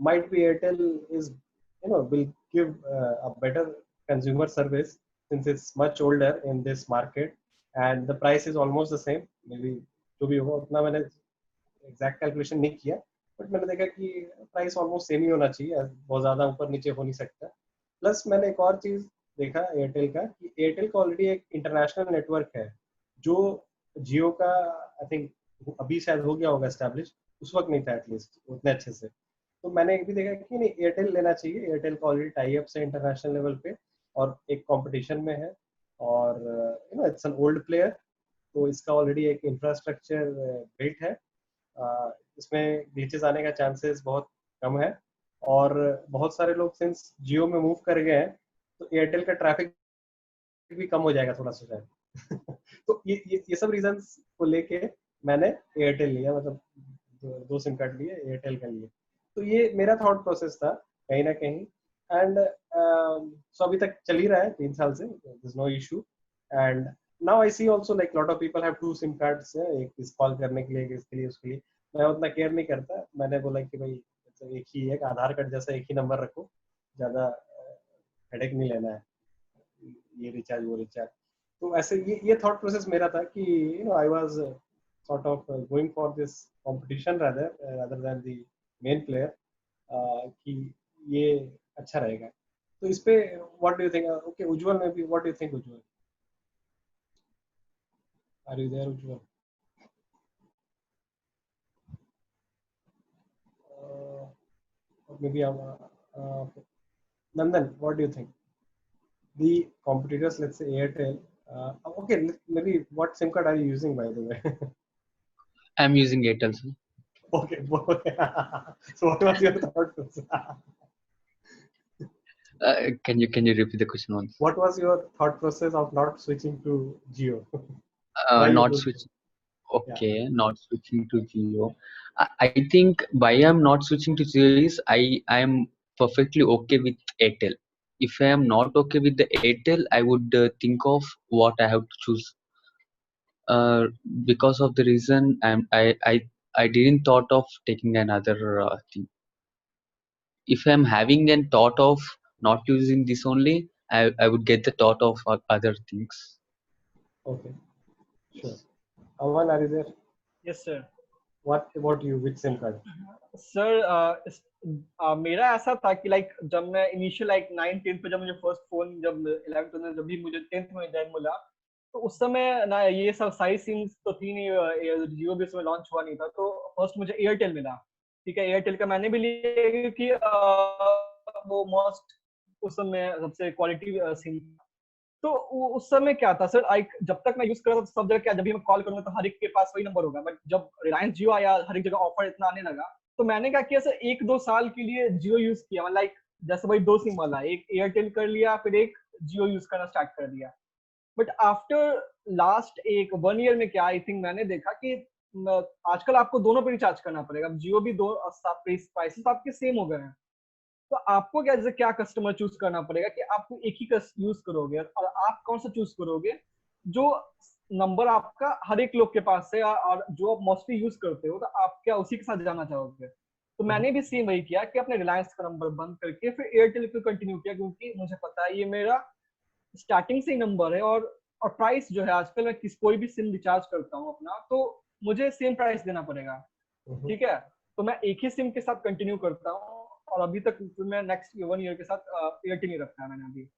might be Airtel is, will give a better consumer service since it's much older in this market and the price is almost the same. Maybe जो भी होगा उतना मैंने exact calculation नहीं किया, but मैंने देखा कि प्राइस ऑलमोस्ट सेम ही होना चाहिए, बहुत ज़्यादा ऊपर नीचे हो नहीं सकता। प्लस मैंने एक और चीज़ देखा एयरटेल का कि एयरटेल का ऑलरेडी एक इंटरनेशनल नेटवर्क है जो जियो का आई थिंक अभी शायद हो गया होगा एस्टैब्लिश, उस वक्त नहीं था एटलीस्ट उतने अच्छे से। तो मैंने एक भी देखा कि नहीं एयरटेल लेना चाहिए, एयरटेल का ऑलरेडी टाई अप है इंटरनेशनल लेवल पे और एक कंपटीशन में है और इट्स एन ओल्ड प्लेयर, तो इसका ऑलरेडी एक इंफ्रास्ट्रक्चर बिल्ट है, इसमें ग्लिचेस आने का चांसेस बहुत कम है और बहुत सारे लोग सिंस जियो में मूव कर गए हैं तो एयरटेल का ट्रैफिक भी कम हो जाएगा थोड़ा सा शायद। तो ये सब रीजंस को लेके मैंने एयरटेल लिया, मतलब दो सिम कार्ड लिए एयरटेल का लिए। तो ये मेरा थॉट प्रोसेस था कहीं ना कहीं एंड सो अभी तक चल ही रहा है 3 साल से, there is no issue and now I see also like lot of people have 2 SIM cards, एक इस कॉल करने के लिए एक इसके लिए उसके लिए। मैं उतना केयर नहीं करता, मैंने बोला कि भाई एक ही एक आधार कार्ड जैसा एक ही नंबर रखो, ज़्यादा हेडेक नहीं लेना है, ये रिचार्ज वो रिचार्ज। तो ऐसे ये थॉट प्रोसेस मेरा था कि I was sort of going for this competition rather than the main player, कि ये अच्छा रहेगा। तो इस पे what do you think? Okay, उज्जवल में भी what do you think Ujjwal? Are you there Ujjwal? Or maybe Nandan, what do you think? The competitors, let's say Airtel. Okay, maybe what SIM card are you using by the way? I'm using Airtel, sir. Okay. So what was your thought process? Can you repeat the question once? What was your thought process of not switching to Jio? Why you Not don't- switching. Okay, not switching to Jio. I think why I'm not switching to Jio is I am perfectly okay with Airtel. If I am not okay with the Airtel, I would think of what I have to choose. Because of the reason I didn't thought of taking another thing. If I'm having a thought of not using this only, I would get the thought of other things. Okay, sure. Aman, are you there? Yes, sir. What about you? Which SIM card? Sir मेरा ऐसा था कि like जब मैं initial like 9-10 पे जब मुझे first phone जब 11th में जब भी मुझे 10th में जब मिला तो उस समय ना ये सब सारी सिम्स तो थी नहीं, जियो भी उसमें लॉन्च हुआ नहीं था, तो फर्स्ट मुझे एयरटेल मिला। ठीक है, एयरटेल का मैंने भी लिया क्योंकि वो मोस्ट उस समय सबसे क्वालिटी सिम। तो उस समय क्या था सर, जब तक मैं यूज कर रहा था सब जगह क्या, जब भी मैं कॉल करूंगा तो हर एक के पास वही नंबर होगा, बट जब रिलायंस जियो आया हर एक जगह ऑफर इतना आने लगा तो मैंने क्या किया सर, 1-2 साल के लिए जियो यूज किया, मतलब लाइक जैसे वही 2 सिम वाला, एक एयरटेल कर लिया फिर एक जियो यूज करना स्टार्ट कर दिया। बट आफ्टर लास्ट 1 ईयर में क्या आई थिंक मैंने देखा कि आजकल आपको दोनों पे रिचार्ज करना पड़ेगा, जियो भी दो प्राइसेस आपके सेम हो गए हैं, तो आपको क्या कस्टमर चूज करना पड़ेगा कि आपको एक ही यूज करोगे और आप कौन सा चूज करोगे जो नंबर आपका हर एक लोग के पास है और जो आप मोस्टली यूज करते हो, तो आप क्या उसी के साथ जाना चाहोगे। तो मैंने भी सेम वही किया कि अपने रिलायंस का नंबर बंद करके फिर एयरटेल पे कंटिन्यू किया, क्योंकि मुझे पता है ये मेरा स्टार्टिंग से ही नंबर है और प्राइस जो है आजकल मैं कोई भी सिम रिचार्ज करता हूँ अपना तो मुझे सेम प्राइस देना पड़ेगा। ठीक है, तो मैं एक ही सिम के साथ कंटिन्यू करता हूँ और अभी तक मैं नेक्स्ट 1 ईयर के साथ एयरटेल ही रखा है मैंने अभी।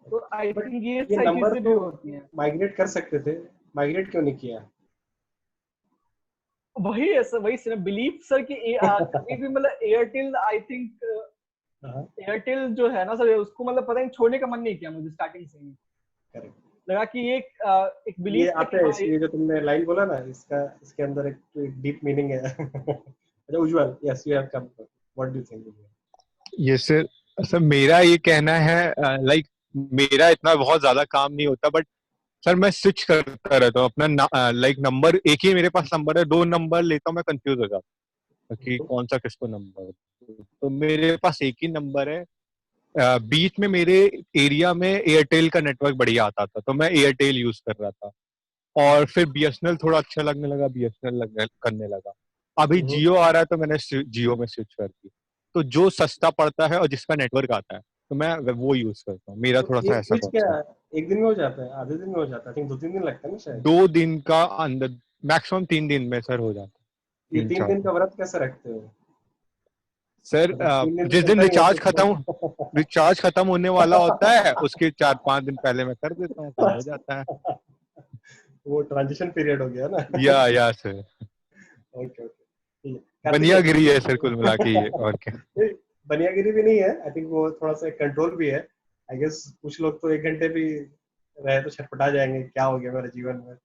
तो आई थिंक ये सारी नंबर चीजें भी होती हैं। माइग्रेट कर सकते थे, माइग्रेट क्यों नहीं किया? वही है सर, वही सर बिलीव सर कि कभी भी मतलब एयरटेल आई थिंक एयरटेल जो है ना सर, उसको मतलब पता नहीं छोड़ने का मन नहीं किया मुझे स्टार्टिंग से ही। करेक्ट, लगा कि ये एक बिलीव ये आता है, ये जो तुमने लाइन बोला ना इसके अंदर एक डीप मीनिंग है। अच्छा Ujjwal, yes you have come, what do you think? Yes sir, sir मेरा ये कहना है लाइक मेरा इतना बहुत ज्यादा काम नहीं होता, बट सर मैं स्विच करता रहता हूँ अपना लाइक नंबर, एक ही मेरे पास नंबर है, 2 नंबर लेता हूँ, मैं कंफ्यूज हो जाता हूँ कि कौन सा किसको नंबर। तो मेरे पास एक ही नंबर है। बीच में मेरे एरिया में एयरटेल का नेटवर्क बढ़िया आता था तो मैं एयरटेल यूज कर रहा था, और फिर बीएसएनएल थोड़ा अच्छा लगने लगा, बीएसएनएल करने लगा। अभी जियो आ रहा है तो मैंने जियो में स्विच कर दी। तो जो सस्ता पड़ता है और जिसका नेटवर्क आता है तो मैं वो यूज करता हूँ। मेरा तो थोड़ा ये सा ऐसा स्विच क्या कॉन्सेप्ट। एक दिन में हो जाता है, आधे दिन में हो जाता है? आई थिंक 2-3 दिन लगता है ना शायद। 2 दिन का अंदर, मैक्सिमम 3 दिन में सर हो जाता है। ये 3 3-4 दिन का व्रत कैसे रखते हो? सर मतलब 3 दिन तो जिस दिन चलता नहीं है रिचार्ज खत्म होने वाला होता है उसके 4-5 दिन पहले मैं कर देता हूँ, काम हो जाता है। वो ट्रांजिशन पीरियड हो गया ना। या सर, ओके ओके, ठीक है। कार्तिक बनियागिरी है सर कुल मिला के ये, और क्या। नहीं, बनियागिरी भी नहीं है, आई थिंक वो थोड़ा सा कंट्रोल भी है। आई गेस कुछ लोग तो 1 घंटे भी रहे तो छटपटा जाएंगे, क्या हो गया मेरे जीवन में,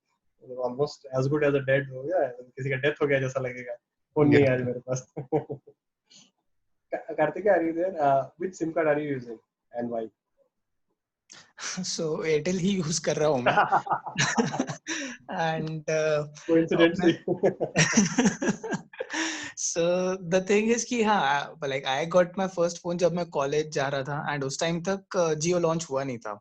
almost as good as a dead हो गया, किसी का डेथ हो गया जैसा लगेगा, फोन नहीं है आज मेरे पास। Kartik, are you there? Which SIM card are you using and why? So Airtel ही यूज कर रहा हूँ मैं। And coincidentally. so the thing is कि हाँ, like I got my first phone जब मैं कॉलेज जा रहा था, and उस टाइम तक जियो लॉन्च हुआ नहीं था।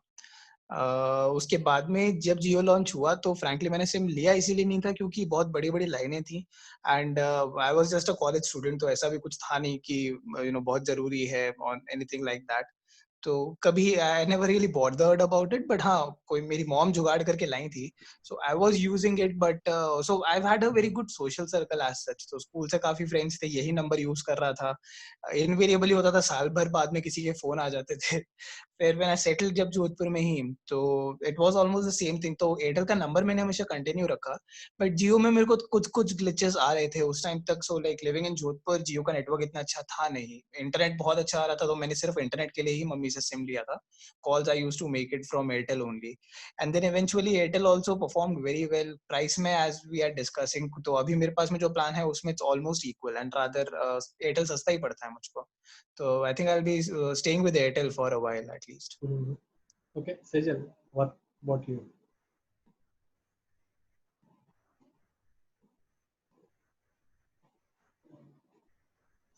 उसके बाद में जब जियो लॉन्च हुआ तो फ्रैंकली मैंने सिम लिया इसीलिए नहीं था क्योंकि बहुत बड़ी बड़ी लाइनें थी, and I was just a college student, तो ऐसा भी कुछ था नहीं कि बहुत जरूरी है और एनीथिंग लाइक दैट। तो कभी I never really bothered about it, but हाँ, कोई मेरी मॉम जुगाड़ करके लाई थी, so I was using it. But so I had a very good social circle as such, तो स्कूल से काफी फ्रेंड्स थे, यही नंबर यूज कर रहा था। इनवेरिएबली होता था, साल भर बाद में किसी के फोन आ जाते थे। फिर व्हेन आई सेटल्ड जब जोधपुर में ही, तो it was almost the same thing. तो एयरटेल का नंबर मैंने हमेशा कंटिन्यू रखा, बट जियो में मेरे को कुछ कुछ ग्लिचेस आ रहे थे उस टाइम तक। So like living in Jodhpur, Jio का नेटवर्क इतना अच्छा था नहीं, इंटरनेट बहुत अच्छा आ रहा था, तो मैंने सिर्फ इंटरनेट के लिए ही मम्मी से सिम लिया था। Calls I used to make it from Airtel only, and then eventually Airtel also performed very well price में, एज वी आर डिस्कसिंग। तो अभी मेरे पास में जो प्लान है उसमें it's almost equal, and rather Airtel सस्ता ही पड़ता है मुझको। तो I think I will be staying with Airtel for a while at least. Okay, Sejal, what about you?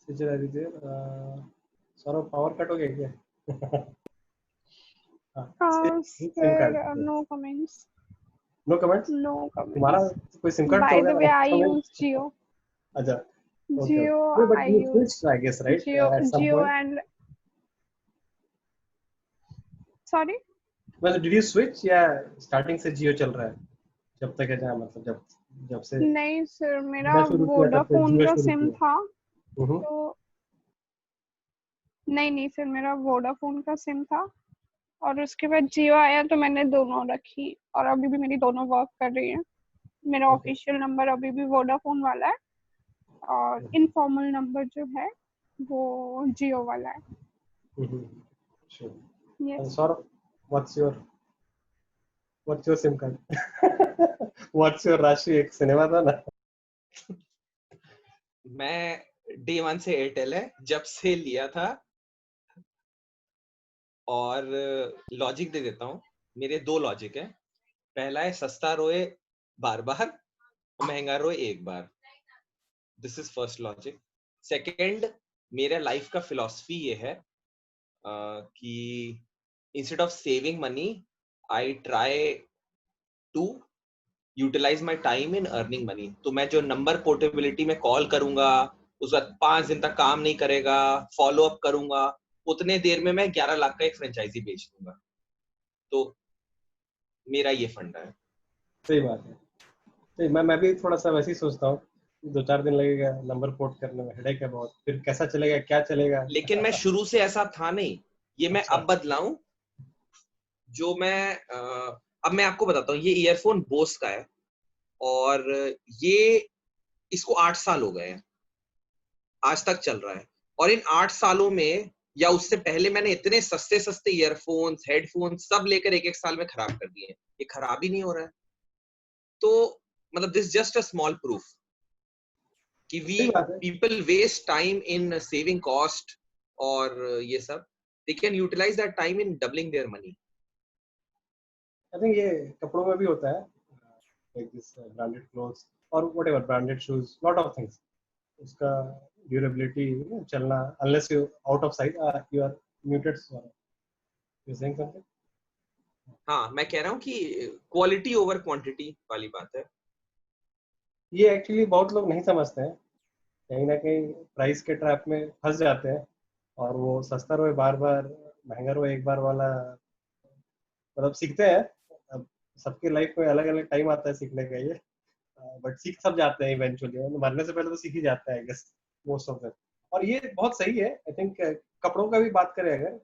Sejal, are you there? Saurabh, power cut हो गया क्या? हाँ, SIM card. Sir, no comments. No comments? No तुम्हारा comments. कोई SIM card तो By होगा the ना? way, I Comment? use Jio. अच्छा, okay. Jio, No, but I you use switched, I guess, right? Jio, At some Jio point. and sorry. Well, did you switch या starting से Jio चल रहा है? जब तक है जहाँ, मतलब जब से नहीं सर, मेरा मैं शुरू किया तब से वोडाफोन Jio का शुरू सिम किया। था, हम्म। तो नहीं सर, मेरा वोडाफोन का सिम था, और उसके बाद जियो आया तो मैंने दोनों रखी, और अभी भी मेरी दोनों वर्क कर रही है। मेरा Okay. ऑफिशियल नंबर अभी भी वोडाफोन वाला है, और इनफॉर्मल नंबर जो है वो जियो वाला है। Sure. Yes. Saurabh, what's your SIM card? What's your राशि? एक सिनेमा था ना? मैं डे 1 से एयरटेल है, जब से लिया था। और लॉजिक दे देता हूँ, मेरे 2 लॉजिक है। पहला है सस्ता रोए बार बार, महंगा रोए एक बार। This is first logic. Second, मेरा लाइफ का फिलॉसफी ये है कि instead of saving money, I try to utilise my time in earning money. तो मैं जो नंबर पोर्टेबिलिटी में कॉल करूंगा, उस वक्त 5 दिन तक काम नहीं करेगा, फॉलो अप करूंगा, उतने देर में मैं 11 लाख का एक फ्रेंचाइजी बेच दूंगा। तो मेरा ये फंडा है। सही बात है। सही, मैं भी थोड़ा सा वैसे ही सोचता हूँ, 2-4 दिन लगेगा नंबर पोर्ट करने में, हेडेक है बहुत, फिर कैसा चलेगा, क्या चलेगा। लेकिन मैं शुरू से ऐसा था नहीं, ये मैं अच्छा। अब बदलाऊं। जो मैं अब मैं आपको बताता हूँ, ये ईयरफोन बोस का है, और ये इसको 8 साल हो गए हैं, आज तक चल रहा है। और इन 8 सालों में या उससे पहले मैंने इतने सस्ते सस्ते ईयरफोन्स, हेडफोन्स सब लेकर एक साल में खराब कर दिए, ये खराब ही नहीं हो रहा है। तो मतलब this just a small proof कि we people waste time in saving cost, और ये सब they can utilise that time in doubling their money. I think ये कपड़ों में भी होता है, लाइक दिस ब्रांडेड क्लोथ्स और whatever branded shoes, lot of things, उसका ड्यूरेबिलिटी, चलना, unless you out of sight, you are muted, you saying something. हाँ, मैं कह रहा हूँ कि क्वालिटी ओवर क्वांटिटी वाली बात है। ये एक्चुअली बहुत लोग नहीं समझते हैं, कहीं ना कहीं प्राइस के ट्रैप में फंस जाते हैं, और वो सस्ता रोए बार बार, महंगा रोए एक बार वाला, मतलब सीखते हैं। अब सबके लाइफ में अलग अलग टाइम आता है सीखने का ये, बट सीख सब जाते हैं इवेंचुअली, मरने से पहले तो सीख ही जाता है I guess most of them. और ये बहुत सही है आई थिंक। कपड़ों का भी बात करें अगर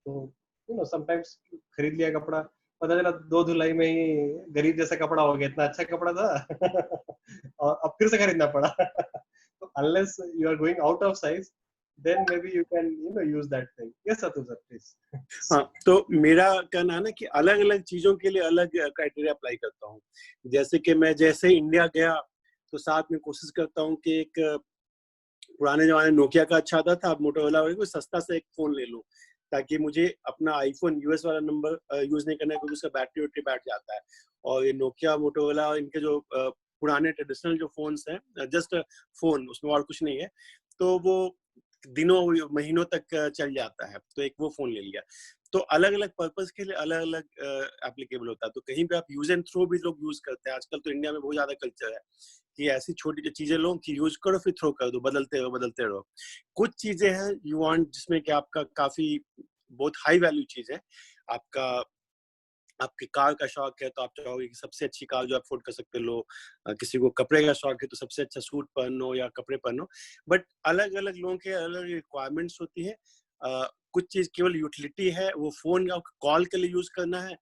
तो यू नो समटाइम्स खरीद लिया कपड़ा, पता चला 2 धुलाई में ही गरीब जैसा कपड़ा हो गया, इतना अच्छा कपड़ा था और अब फिर से खरीदना पड़ा। तो unless you are going out of size, then maybe you can use that thing. Yes Atul sir, please. हाँ, तो मेरा कहना है ना कि अलग अलग चीजों के लिए अलग क्राइटेरिया अप्लाई करता हूँ। जैसे कि मैं जैसे इंडिया गया तो साथ में कोशिश करता हूँ कि एक पुराने जमाने नोकिया का अच्छा आता था, अब मोटोरोला कोई सस्ता से एक फोन ले लूं, ताकि मुझे अपना आईफोन यूएस वाला नंबर यूज नहीं करना है, क्योंकि उसका बैटरी बैठ जाता है। और ये नोकिया मोटोरोला और इनके जो पुराने ट्रेडिशनल जो फोन्स हैं, जस्ट फोन, उसमें और कुछ नहीं है, तो वो दिनों महीनों तक चल जाता है। तो एक वो फोन ले लिया। तो अलग अलग पर्पस के लिए अलग अलग एप्लीकेबल होता है। तो कहीं पे आप यूज एंड थ्रो भी लोग यूज करते हैं। आजकल तो इंडिया में बहुत ज्यादा कल्चर है कि ऐसी छोटी चीजें लो कि यूज करो फिर थ्रो कर दो, बदलते रहो। कुछ चीजें हैं यू वांट जिसमें कि आपका काफी बहुत हाई वैल्यू चीज है। आपके कार का शौक है तो आप चाहोगे कि सबसे अच्छी कार जो आप अफोर्ड कर सकते लो। किसी को कपड़े का शौक है तो सबसे अच्छा सूट पहनो या कपड़े पहनो। बट अलग अलग लोगों के अलग अलग रिक्वायरमेंट्स होती है। कुछ चीज केवल यूटिलिटी है, वो फोन का कॉल के लिए यूज करना है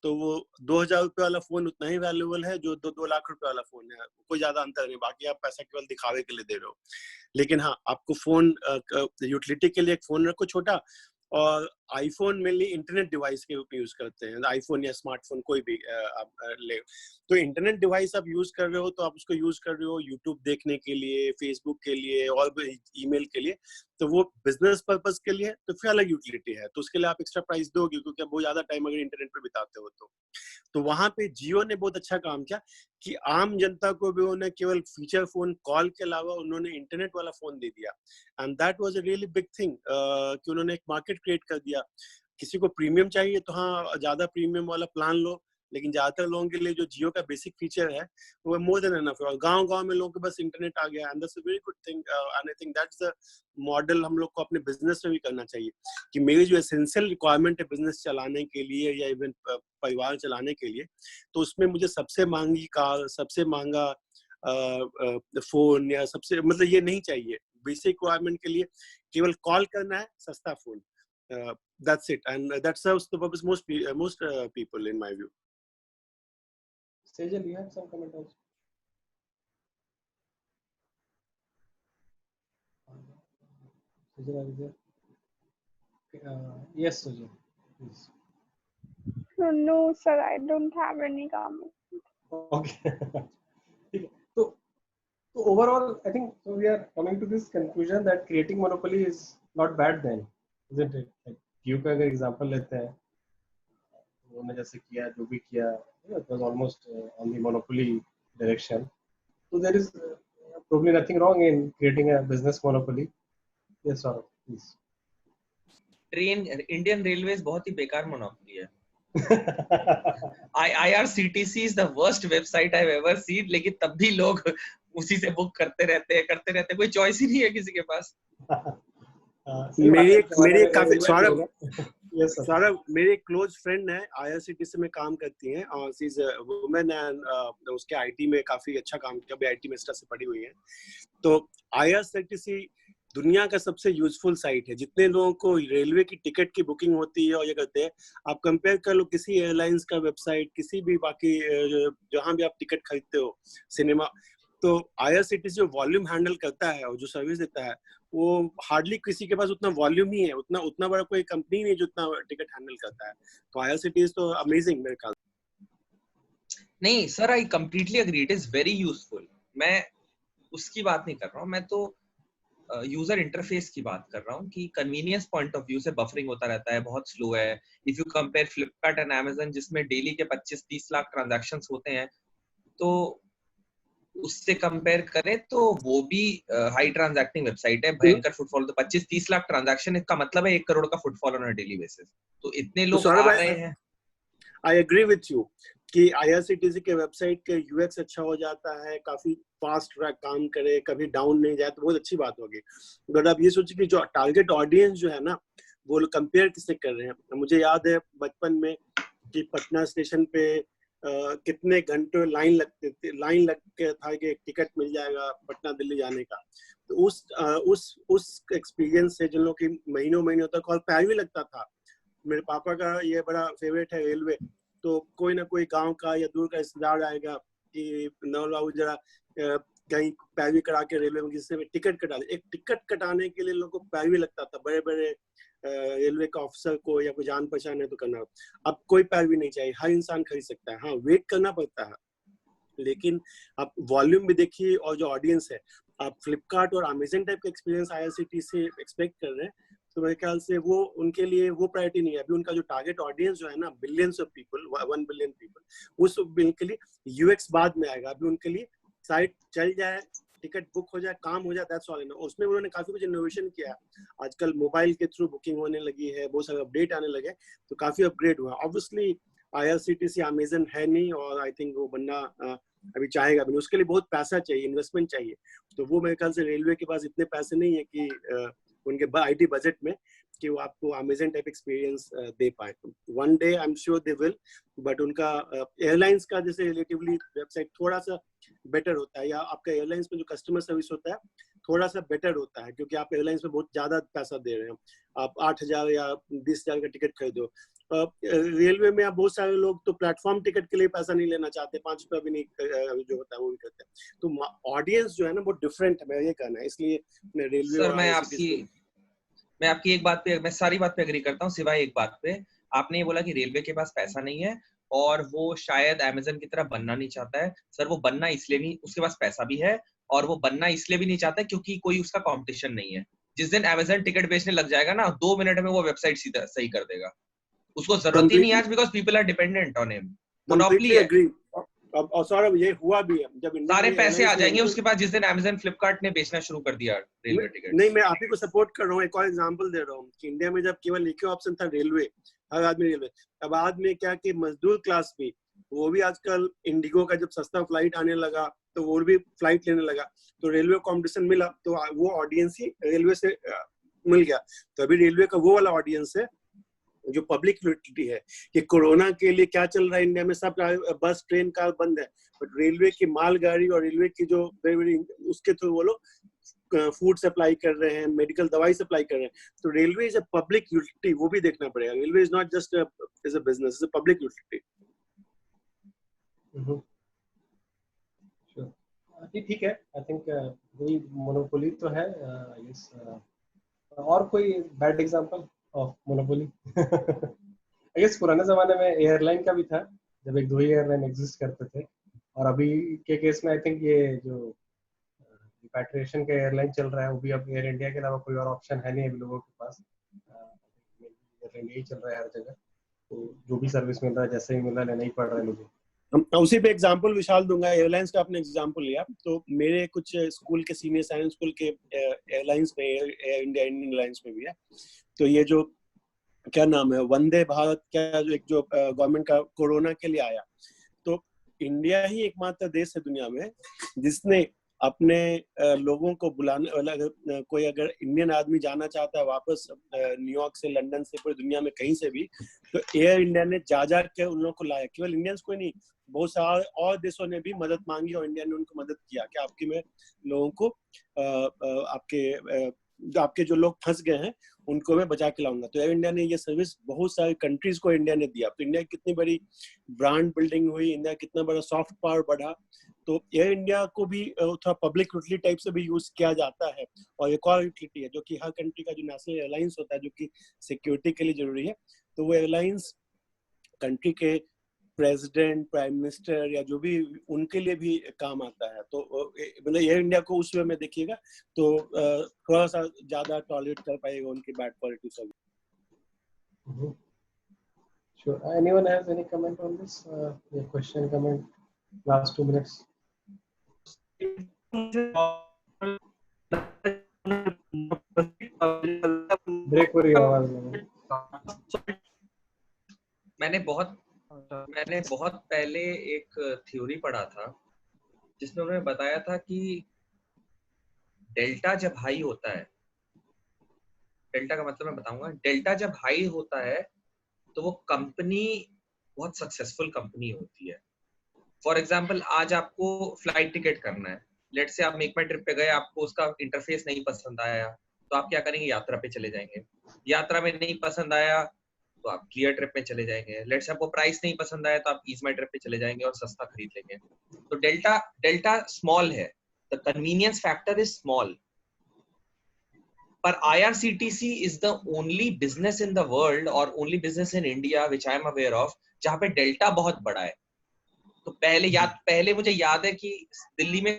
तो वो 2000 रुपए वाला फोन उतना ही वैल्यूएबल है जो 2 लाख रुपए वाला फोन है। कोई ज्यादा अंतर नहीं, बाकी आप पैसा केवल दिखावे के लिए दे रहे हो। लेकिन हाँ, आपको फोन यूटिलिटी के लिए एक फोन रखो छोटा, और आईफोन मेनली इंटरनेट डिवाइस के रूप में यूज करते हैं। आईफोन या स्मार्टफोन कोई भी आप ले, तो इंटरनेट डिवाइस आप यूज कर रहे हो तो आप उसको यूज कर रहे हो यूट्यूब देखने के लिए, फेसबुक के लिए और भी ईमेल के लिए। तो वो बिजनेस पर्पस के लिए तो फिर अलग यूटिलिटी है, तो उसके लिए आप एक्स्ट्रा प्राइस दोगे, क्योंकि आप बहुत ज्यादा टाइम अगर इंटरनेट पे बिताते हो तो वहां पे जियो ने बहुत अच्छा काम किया कि आम जनता को भी उन्होंने केवल फीचर फोन कॉल के अलावा उन्होंने इंटरनेट वाला फोन दे दिया। And that was a really big thing कि उन्होंने एक मार्केट क्रिएट कर दिया। किसी को प्रीमियम चाहिए तो हाँ, ज्यादा प्रीमियम वाला प्लान लो, लेकिन ज्यादातर लोगों के लिए जो जियो का बेसिक फीचर है वो मोर देन एनफ है। और गांव-गांव में लोगों के बस इंटरनेट आ गया, and that's a very good thing. And I think that's the model हम लोग को अपने बिजनेस में भी करना चाहिए कि मेरी जो एसेंशियल रिक्वायरमेंट है बिजनेस चलाने के लिए या इवन परिवार चलाने के लिए, तो उसमें मुझे सबसे महंगी कार, सबसे महंगा फोन या सबसे मतलब ये नहीं चाहिए। बेसिक रिक्वायरमेंट के लिए केवल कॉल करना है, सस्ता phone, that's it, and that serves the purpose most people in my view. Sejal, you have some comment also? Sejal, are you there? Yes, Sejal, please. No, sir, I don't have any comment. Okay. So overall, I think we are coming to this conclusion that creating monopoly is not bad then, isn't it? Like Jio का अगर example लेते हैं, उन्होंने जैसे किया, जो भी किया, it was almost on the monopoly direction. So there is probably nothing wrong in creating a business monopoly. Yes, Saurabh, please. Indian Railways बहुत ही बेकार मोनोपोली है। IRCTC is the worst website I've ever seen, लेकिन तब भी लोग उसी से book करते रहते हैं, कोई चॉइस ही नहीं है किसी के पास। मेरे काफी सौरभ मेरे क्लोज फ्रेंड है, IRCTC में काम करती हैं और she is a woman and उसके आईटी में काफी अच्छा काम किया, भी आईटी मास्टर से पढ़ी हुई है। तो IRCTC दुनिया का सबसे यूजफुल साइट है। जितने लोगों को रेलवे की टिकट की बुकिंग होती है और ये करते हैं, आप कंपेयर कर लो किसी एयरलाइंस का वेबसाइट, किसी भी बाकी जहां भी आप टिकट खरीदते हो, सिनेमा, तो IRCTC जो वॉल्यूम हैंडल करता है और जो सर्विस देता है, वो हार्डली किसी के पास उतना वॉल्यूम ही है, उतना बड़ा कोई कंपनी नहीं जो उतना टिकट हैंडल करता है। तो IRCTC तो अमेजिंग मेरे ख्याल। नहीं sir, I completely agree, it is very useful. मैं उसकी बात नहीं कर रहा हूँ, मैं तो यूजर इंटरफेस की बात कर रहा हूँ कि कन्वीनियंस पॉइंट ऑफ व्यू से बफरिंग होता रहता है, बहुत स्लो है। If you compare Flipkart and Amazon जिसमें डेली के 25-30 लाख ट्रांजैक्शंस होते हैं, तो उससे कंपेयर करें तो वो भी हाई ट्रांजैक्टिंग वेबसाइट है, भयंकर फुटफॉल। तो 25-30 लाख ट्रांजैक्शन, इसका मतलब है 1 करोड़ का footfall on a daily basis. तो इतने लोग आ रहे हैं। I agree with you कि IRCTC के वेबसाइट के UX अच्छा हो जाता है, काफी फास्ट ट्रैक काम करे, कभी डाउन नहीं जाए, तो बहुत अच्छी बात होगी। बट आप ये सोचिए कि जो टारगेट ऑडियंस जो है ना, वो लोग कंपेयर किससे कर रहे हैं। मुझे याद है बचपन में कि पटना स्टेशन पे कितने घंटे लाइन लग के था कि टिकट मिल जाएगा पटना दिल्ली जाने का। तो उस एक्सपीरियंस से जिन लोगों की महीनों महीनों तक और पैरवी लगता था। मेरे पापा का ये बड़ा फेवरेट है रेलवे, तो कोई ना कोई गांव का या दूर का रिश्तेदार आएगा कि नवल बाबू जरा कहीं पैरवी करा के रेलवे में किसी से टिकट कटा दे। एक टिकट कटाने के लिए लोगों को पैरवी लगता था, बड़े बड़े रेलवे का ऑफिसर को या कोई जान पहचान है तो करना। अब कोई पैरवी नहीं चाहिए, हर इंसान खरीद सकता है। हाँ, वेट करना पड़ता है, लेकिन आप वॉल्यूम भी देखिए और जो ऑडियंस है। आप फ्लिपकार्ट और अमेजन टाइप का एक्सपीरियंस IRCTC से एक्सपेक्ट कर रहे हैं, तो मेरे ख्याल से वो उनके लिए वो प्रायोरिटी नहीं है। अभी उनका जो टारगेट ऑडियंस जो है ना, billions of people, 1 billion people, उस उनके लिए UX बाद में आएगा। अभी उनके लिए साइट चल जाए, टिकट बुक हो जाए, काम हो जाए, दैट्स ऑल। उसमें उन्होंने काफी कुछ इनोवेशन किया है। आजकल मोबाइल के थ्रू बुकिंग होने लगी है, बहुत सारे अपडेट आने लगे, तो काफी अपग्रेड हुआ। ऑब्वियसली IRCTC अमेजन है नहीं, और आई थिंक वो बनना अभी चाहेगा भी। उसके लिए बहुत पैसा चाहिए, इन्वेस्टमेंट चाहिए। तो वो मेरे ख्याल से रेलवे के पास इतने पैसे नहीं है कि उनके IT बजट में कि वो आपको अमेजन टाइप एक्सपीरियंस दे पाए। One day I am sure they will, but उनका एयरलाइंस का जैसे रिलेटिवली वेबसाइट थोड़ा सा बेटर होता है, या आपका एयरलाइंस में जो कस्टमर सर्विस होता है थोड़ा सा बेटर होता है, क्योंकि आप एयरलाइंस में बहुत ज्यादा पैसा दे रहे हैं। आप 8,000 या 20,000 का टिकट खरीदो। रेलवे में आप बहुत सारे लोग तो प्लेटफॉर्म टिकट के लिए पैसा नहीं लेना चाहते, 5 रुपया भी नहीं जो होता है वो भी करते हैं। तो ऑडियंस जो है ना वो डिफरेंट है, मेरा ये कहना है। इसलिए रेलवे सर और मैं आपकी एक बात पे, मैं सारी बात पे एग्री करता हूँ सिवाय एक बात पे। आपने ये बोला कि रेलवे के पास पैसा नहीं है और वो शायद अमेजन की तरह बनना नहीं चाहता है। सर वो बनना इसलिए नहीं, उसके पास पैसा भी है, और वो बनना इसलिए भी नहीं चाहता क्योंकि कोई उसका कंपटीशन नहीं है। जिस दिन अमेजन टिकट बेचने लग जाएगा ना, 2 मिनट में वो वेबसाइट सीधा सही कर देगा। उसको जरूरत ही नहीं है आज, because people are dependent on him. Monopoly है। और सौरभ ये हुआ भी है, जब सारे पैसे आ जाएंगे उसके पास जिस दिन अमेजन फ्लिपकार्ट ने बेचना शुरू कर दिया रेलवे टिकट। नहीं, मैं आप ही को सपोर्ट कर रहा हूँ। एक और एग्जांपल दे रहा हूँ कि इंडिया में जब केवल एक ही ऑप्शन था रेलवे, हर आदमी रेलवे, अब बाद में क्या कि मजदूर क्लास भी, वो भी आजकल इंडिगो का जब सस्ता फ्लाइट आने लगा तो वो भी फ्लाइट लेने लगा, तो रेलवे कॉम्पिटिशन मिला, तो वो ऑडियंस ही रेलवे से मिल गया। तो अभी रेलवे का वो वाला ऑडियंस है जो पब्लिक यूटिलिटी है। कि कोरोना के लिए क्या चल रहा है इंडिया में, सब बस ट्रेन कार बंद है, बट रेलवे की मालगाड़ी और रेलवे की जो उसके थ्रू वो लोग फूड सप्लाई कर रहे हैं, मेडिकल दवाई सप्लाई कर रहे हैं। तो railway is a public utility, वो भी देखना पड़ेगा। Railway is not just is a business, is a public utility. ठीक है, आई थिंक वही मोनोपोली तो है। और कोई bad example of monopoly? I guess पुराने जमाने में एयरलाइन का भी था, जब 1-2 एयरलाइन एग्जिस्ट करते थे। और अभी के केस में आई थिंक ये जो रिपैट्रिएशन का एयरलाइन चल रहा है, वो भी अब एयर इंडिया के अलावा कोई और ऑप्शन है नहीं अभी लोगों के पास। एयरलाइन यही चल रहा है हर जगह, तो जो भी सर्विस मिल रहा है जैसे ही मिल रहा है लेना ही पड़ रहा है लोगों को। उसी पे एग्जांपल विशाल दूंगा। एयरलाइंस का आपने एग्जांपल लिया, तो मेरे कुछ स्कूल के सीनियर साइंस स्कूल के एयरलाइंस में, एयर इंडिया, इंडियन एयरलाइंस में भी है। तो ये जो क्या नाम है, वंदे भारत का जो गवर्नमेंट का कोरोना के लिए आया, तो इंडिया ही एकमात्र देश है दुनिया में जिसने अपने लोगों को बुलाने, कोई अगर इंडियन आदमी जाना चाहता है वापस न्यूयॉर्क से, लंदन से, पूरी दुनिया में कहीं से भी, तो एयर इंडिया ने जा के उन लोगों को लाया। केवल इंडियंस को नहीं, बहुत सारे और देशों ने भी मदद मांगी और इंडिया ने उनको मदद किया कि आपकी मैं लोगों को आपके जो लोग फंस गए हैं उनको मैं बचा के लाऊंगा। तो एयर इंडिया ने ये सर्विस बहुत सारी कंट्रीज को इंडिया ने दिया। तो इंडिया कितनी बड़ी ब्रांड बिल्डिंग हुई, इंडिया कितना बड़ा सॉफ्ट पावर बढ़ा। तो एयर इंडिया को भी थोड़ा पब्लिक यूटिलिटी टाइप से भी यूज किया जाता है। और एक और यूटिलिटी है जो कि हर कंट्री का जो नेशनल एयरलाइंस होता है, जो कि सिक्योरिटी के लिए जरूरी है, तो वो एयरलाइंस कंट्री के प्रेसिडेंट, प्राइम मिनिस्टर या जो भी, उनके लिए भी काम आता है। तो मतलब एयर इंडिया को उस वे में देखिएगा तो थोड़ा सा ज्यादा टॉलरेट कर पाएगा उनकी bad quality service. Sure. Anyone has any comment on this? A question, comment, last 2 minutes. Break हो रही है आवाज में। मैंने बहुत मैंने बहुत पहले एक थ्योरी पढ़ा था जिसमें उन्होंने बताया था कि डेल्टा जब हाई होता है, डेल्टा का मतलब मैं बताऊंगा, डेल्टा जब हाई होता है तो वो कंपनी बहुत सक्सेसफुल कंपनी होती है। फॉर एग्जाम्पल, आज आपको फ्लाइट टिकट करना है, लेट से आप मेक माई ट्रिप पे गए, आपको उसका इंटरफेस नहीं पसंद आया तो आप क्या करेंगे, यात्रा पे चले जाएंगे। यात्रा में नहीं पसंद आया तो आप क्लियर ट्रिप में चले जाएंगे। लेट्स से आपको प्राइस नहीं पसंद आया तो आप ईज माई ट्रिप पे चले जाएंगे और सस्ता खरीद लेंगे। तो डेल्टा डेल्टा स्मॉल है, the convenience factor is small, पर IRCTC is the only business in the world or only business in India which I am aware of जहाँ पे डेल्टा बहुत बड़ा है। तो पहले मुझे याद है कि दिल्ली में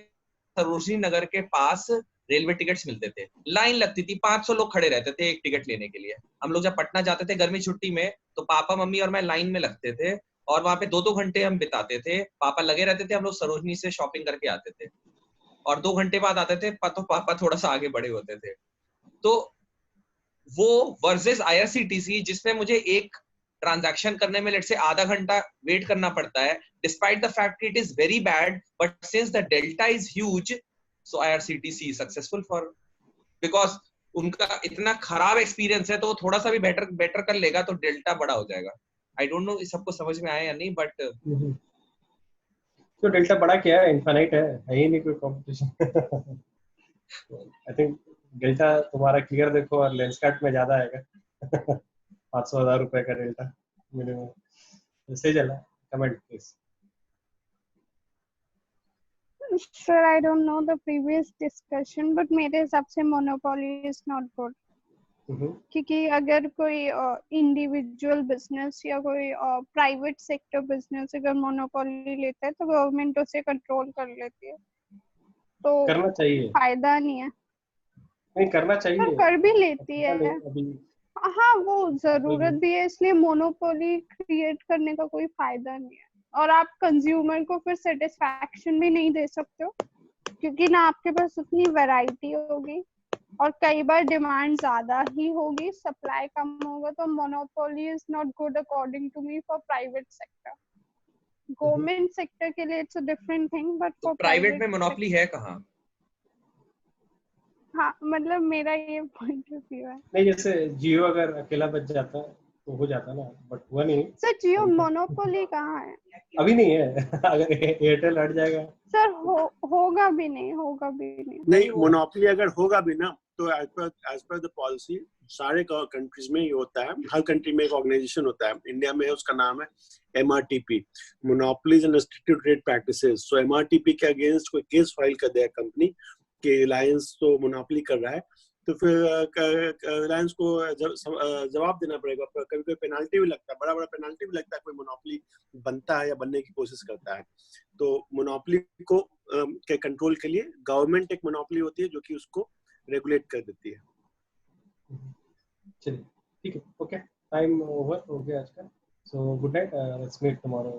सरोजनी नगर के पास रेलवे टिकट्स मिलते थे, लाइन लगती थी, 500 लोग खड़े रहते थे एक टिकट लेने के लिए। हम लोग जब पटना जाते थे गर्मी छुट्टी में तो पापा मम्मी और मैं लाइन में लगते थे और वहां पे 2-2 घंटे हम बिताते थे। पापा लगे रहते थे, हम लोग सरोजनी से शॉपिंग करके आते थे और 2 घंटे बाद आते थे तो पापा थोड़ा सा आगे बढ़े होते थे। तो वो वर्सेस IRCTC जिसमें मुझे एक ट्रांजैक्शन करने में लेट से आधा घंटा वेट करना पड़ता है, despite the fact it is very bad, but since the delta is huge so IRCTC is successful for, because उनका इतना खराब एक्सपीरियंस है तो वो थोड़ा सा भी बेटर कर लेगा तो डेल्टा बड़ा हो जाएगा। आई डोंट नो सबको समझ में आया या नहीं, बट तो डेल्टा बड़ा क्या है, इनफाइनाइट है ही नहीं कोई कंपटीशन। आई थिंक डेल्टा तुम्हारा क्लियर देखो और लेंसकार्ट में ज्यादा आएगा। 500,000 रुपए का डेल्टा मिनिमम। सही चला, comment please. Sir, I don't know the previous discussion, but मेरे हिसाब से monopoly is not good. क्योंकि अगर कोई इंडिविजुअल बिजनेस या कोई प्राइवेट सेक्टर बिजनेस अगर मोनोपोली लेता है तो गवर्नमेंट उसे कंट्रोल कर लेती है, तो करना चाहिए, फायदा नहीं है। नहीं करना चाहिए, पर कर भी लेती है। अभी हाँ, वो जरूरत भी है, इसलिए मोनोपोली क्रिएट करने का कोई फायदा नहीं है। और आप कंज्यूमर को फिर सेटिस्फैक्शन भी नहीं दे सकते हो, क्योंकि ना आपके पास उतनी वैरायटी होगी और कई बार डिमांड ज्यादा ही होगी, सप्लाई कम होगा। तो monopoly is not good according to me for private sector. Government sector के लिए it's a different thing, but for private में मोनोपोली है कहाँ? हाँ, मतलब मेरा ये पॉइंट ऑफ व्यू है। नहीं, जैसे जियो अगर अकेला बच जाता तो हो जाता ना, बट हुआ नहीं। सर जियो मोनोपोली कहाँ है? अभी नहीं है। अगर एयरटेल हट जाएगा सर होगा भी नहीं, होगा भी नहीं। मोनोपोली अगर होगा भी ना तो एज पर द पॉलिसी सारे कंट्रीज में ये होता है, हर कंट्री में एक ऑर्गेनाइजेशन होता है। इंडिया में उसका नाम है MRTP, monopolies and restricted trade practices. So MRTP के अगेंस्ट कोई केस फाइल कर दिया कंपनी कि रिलायंस तो मोनोपोली कर रहा है, तो फिर रिलायंस को जवाब देना पड़ेगा। कभी कोई पेनाल्टी भी लगता है, बड़ा बड़ा पेनाल्टी भी लगता है कोई मोनोपोली बनता है या बनने की कोशिश करता है। तो मोनोपोली को के कंट्रोल के लिए गवर्नमेंट एक मोनोपोली होती है जो कि उसको रेगुलेट कर देती है। चलिए ठीक है, ओके, टाइम ओवर हो गया आज का। So good night, let's meet tomorrow.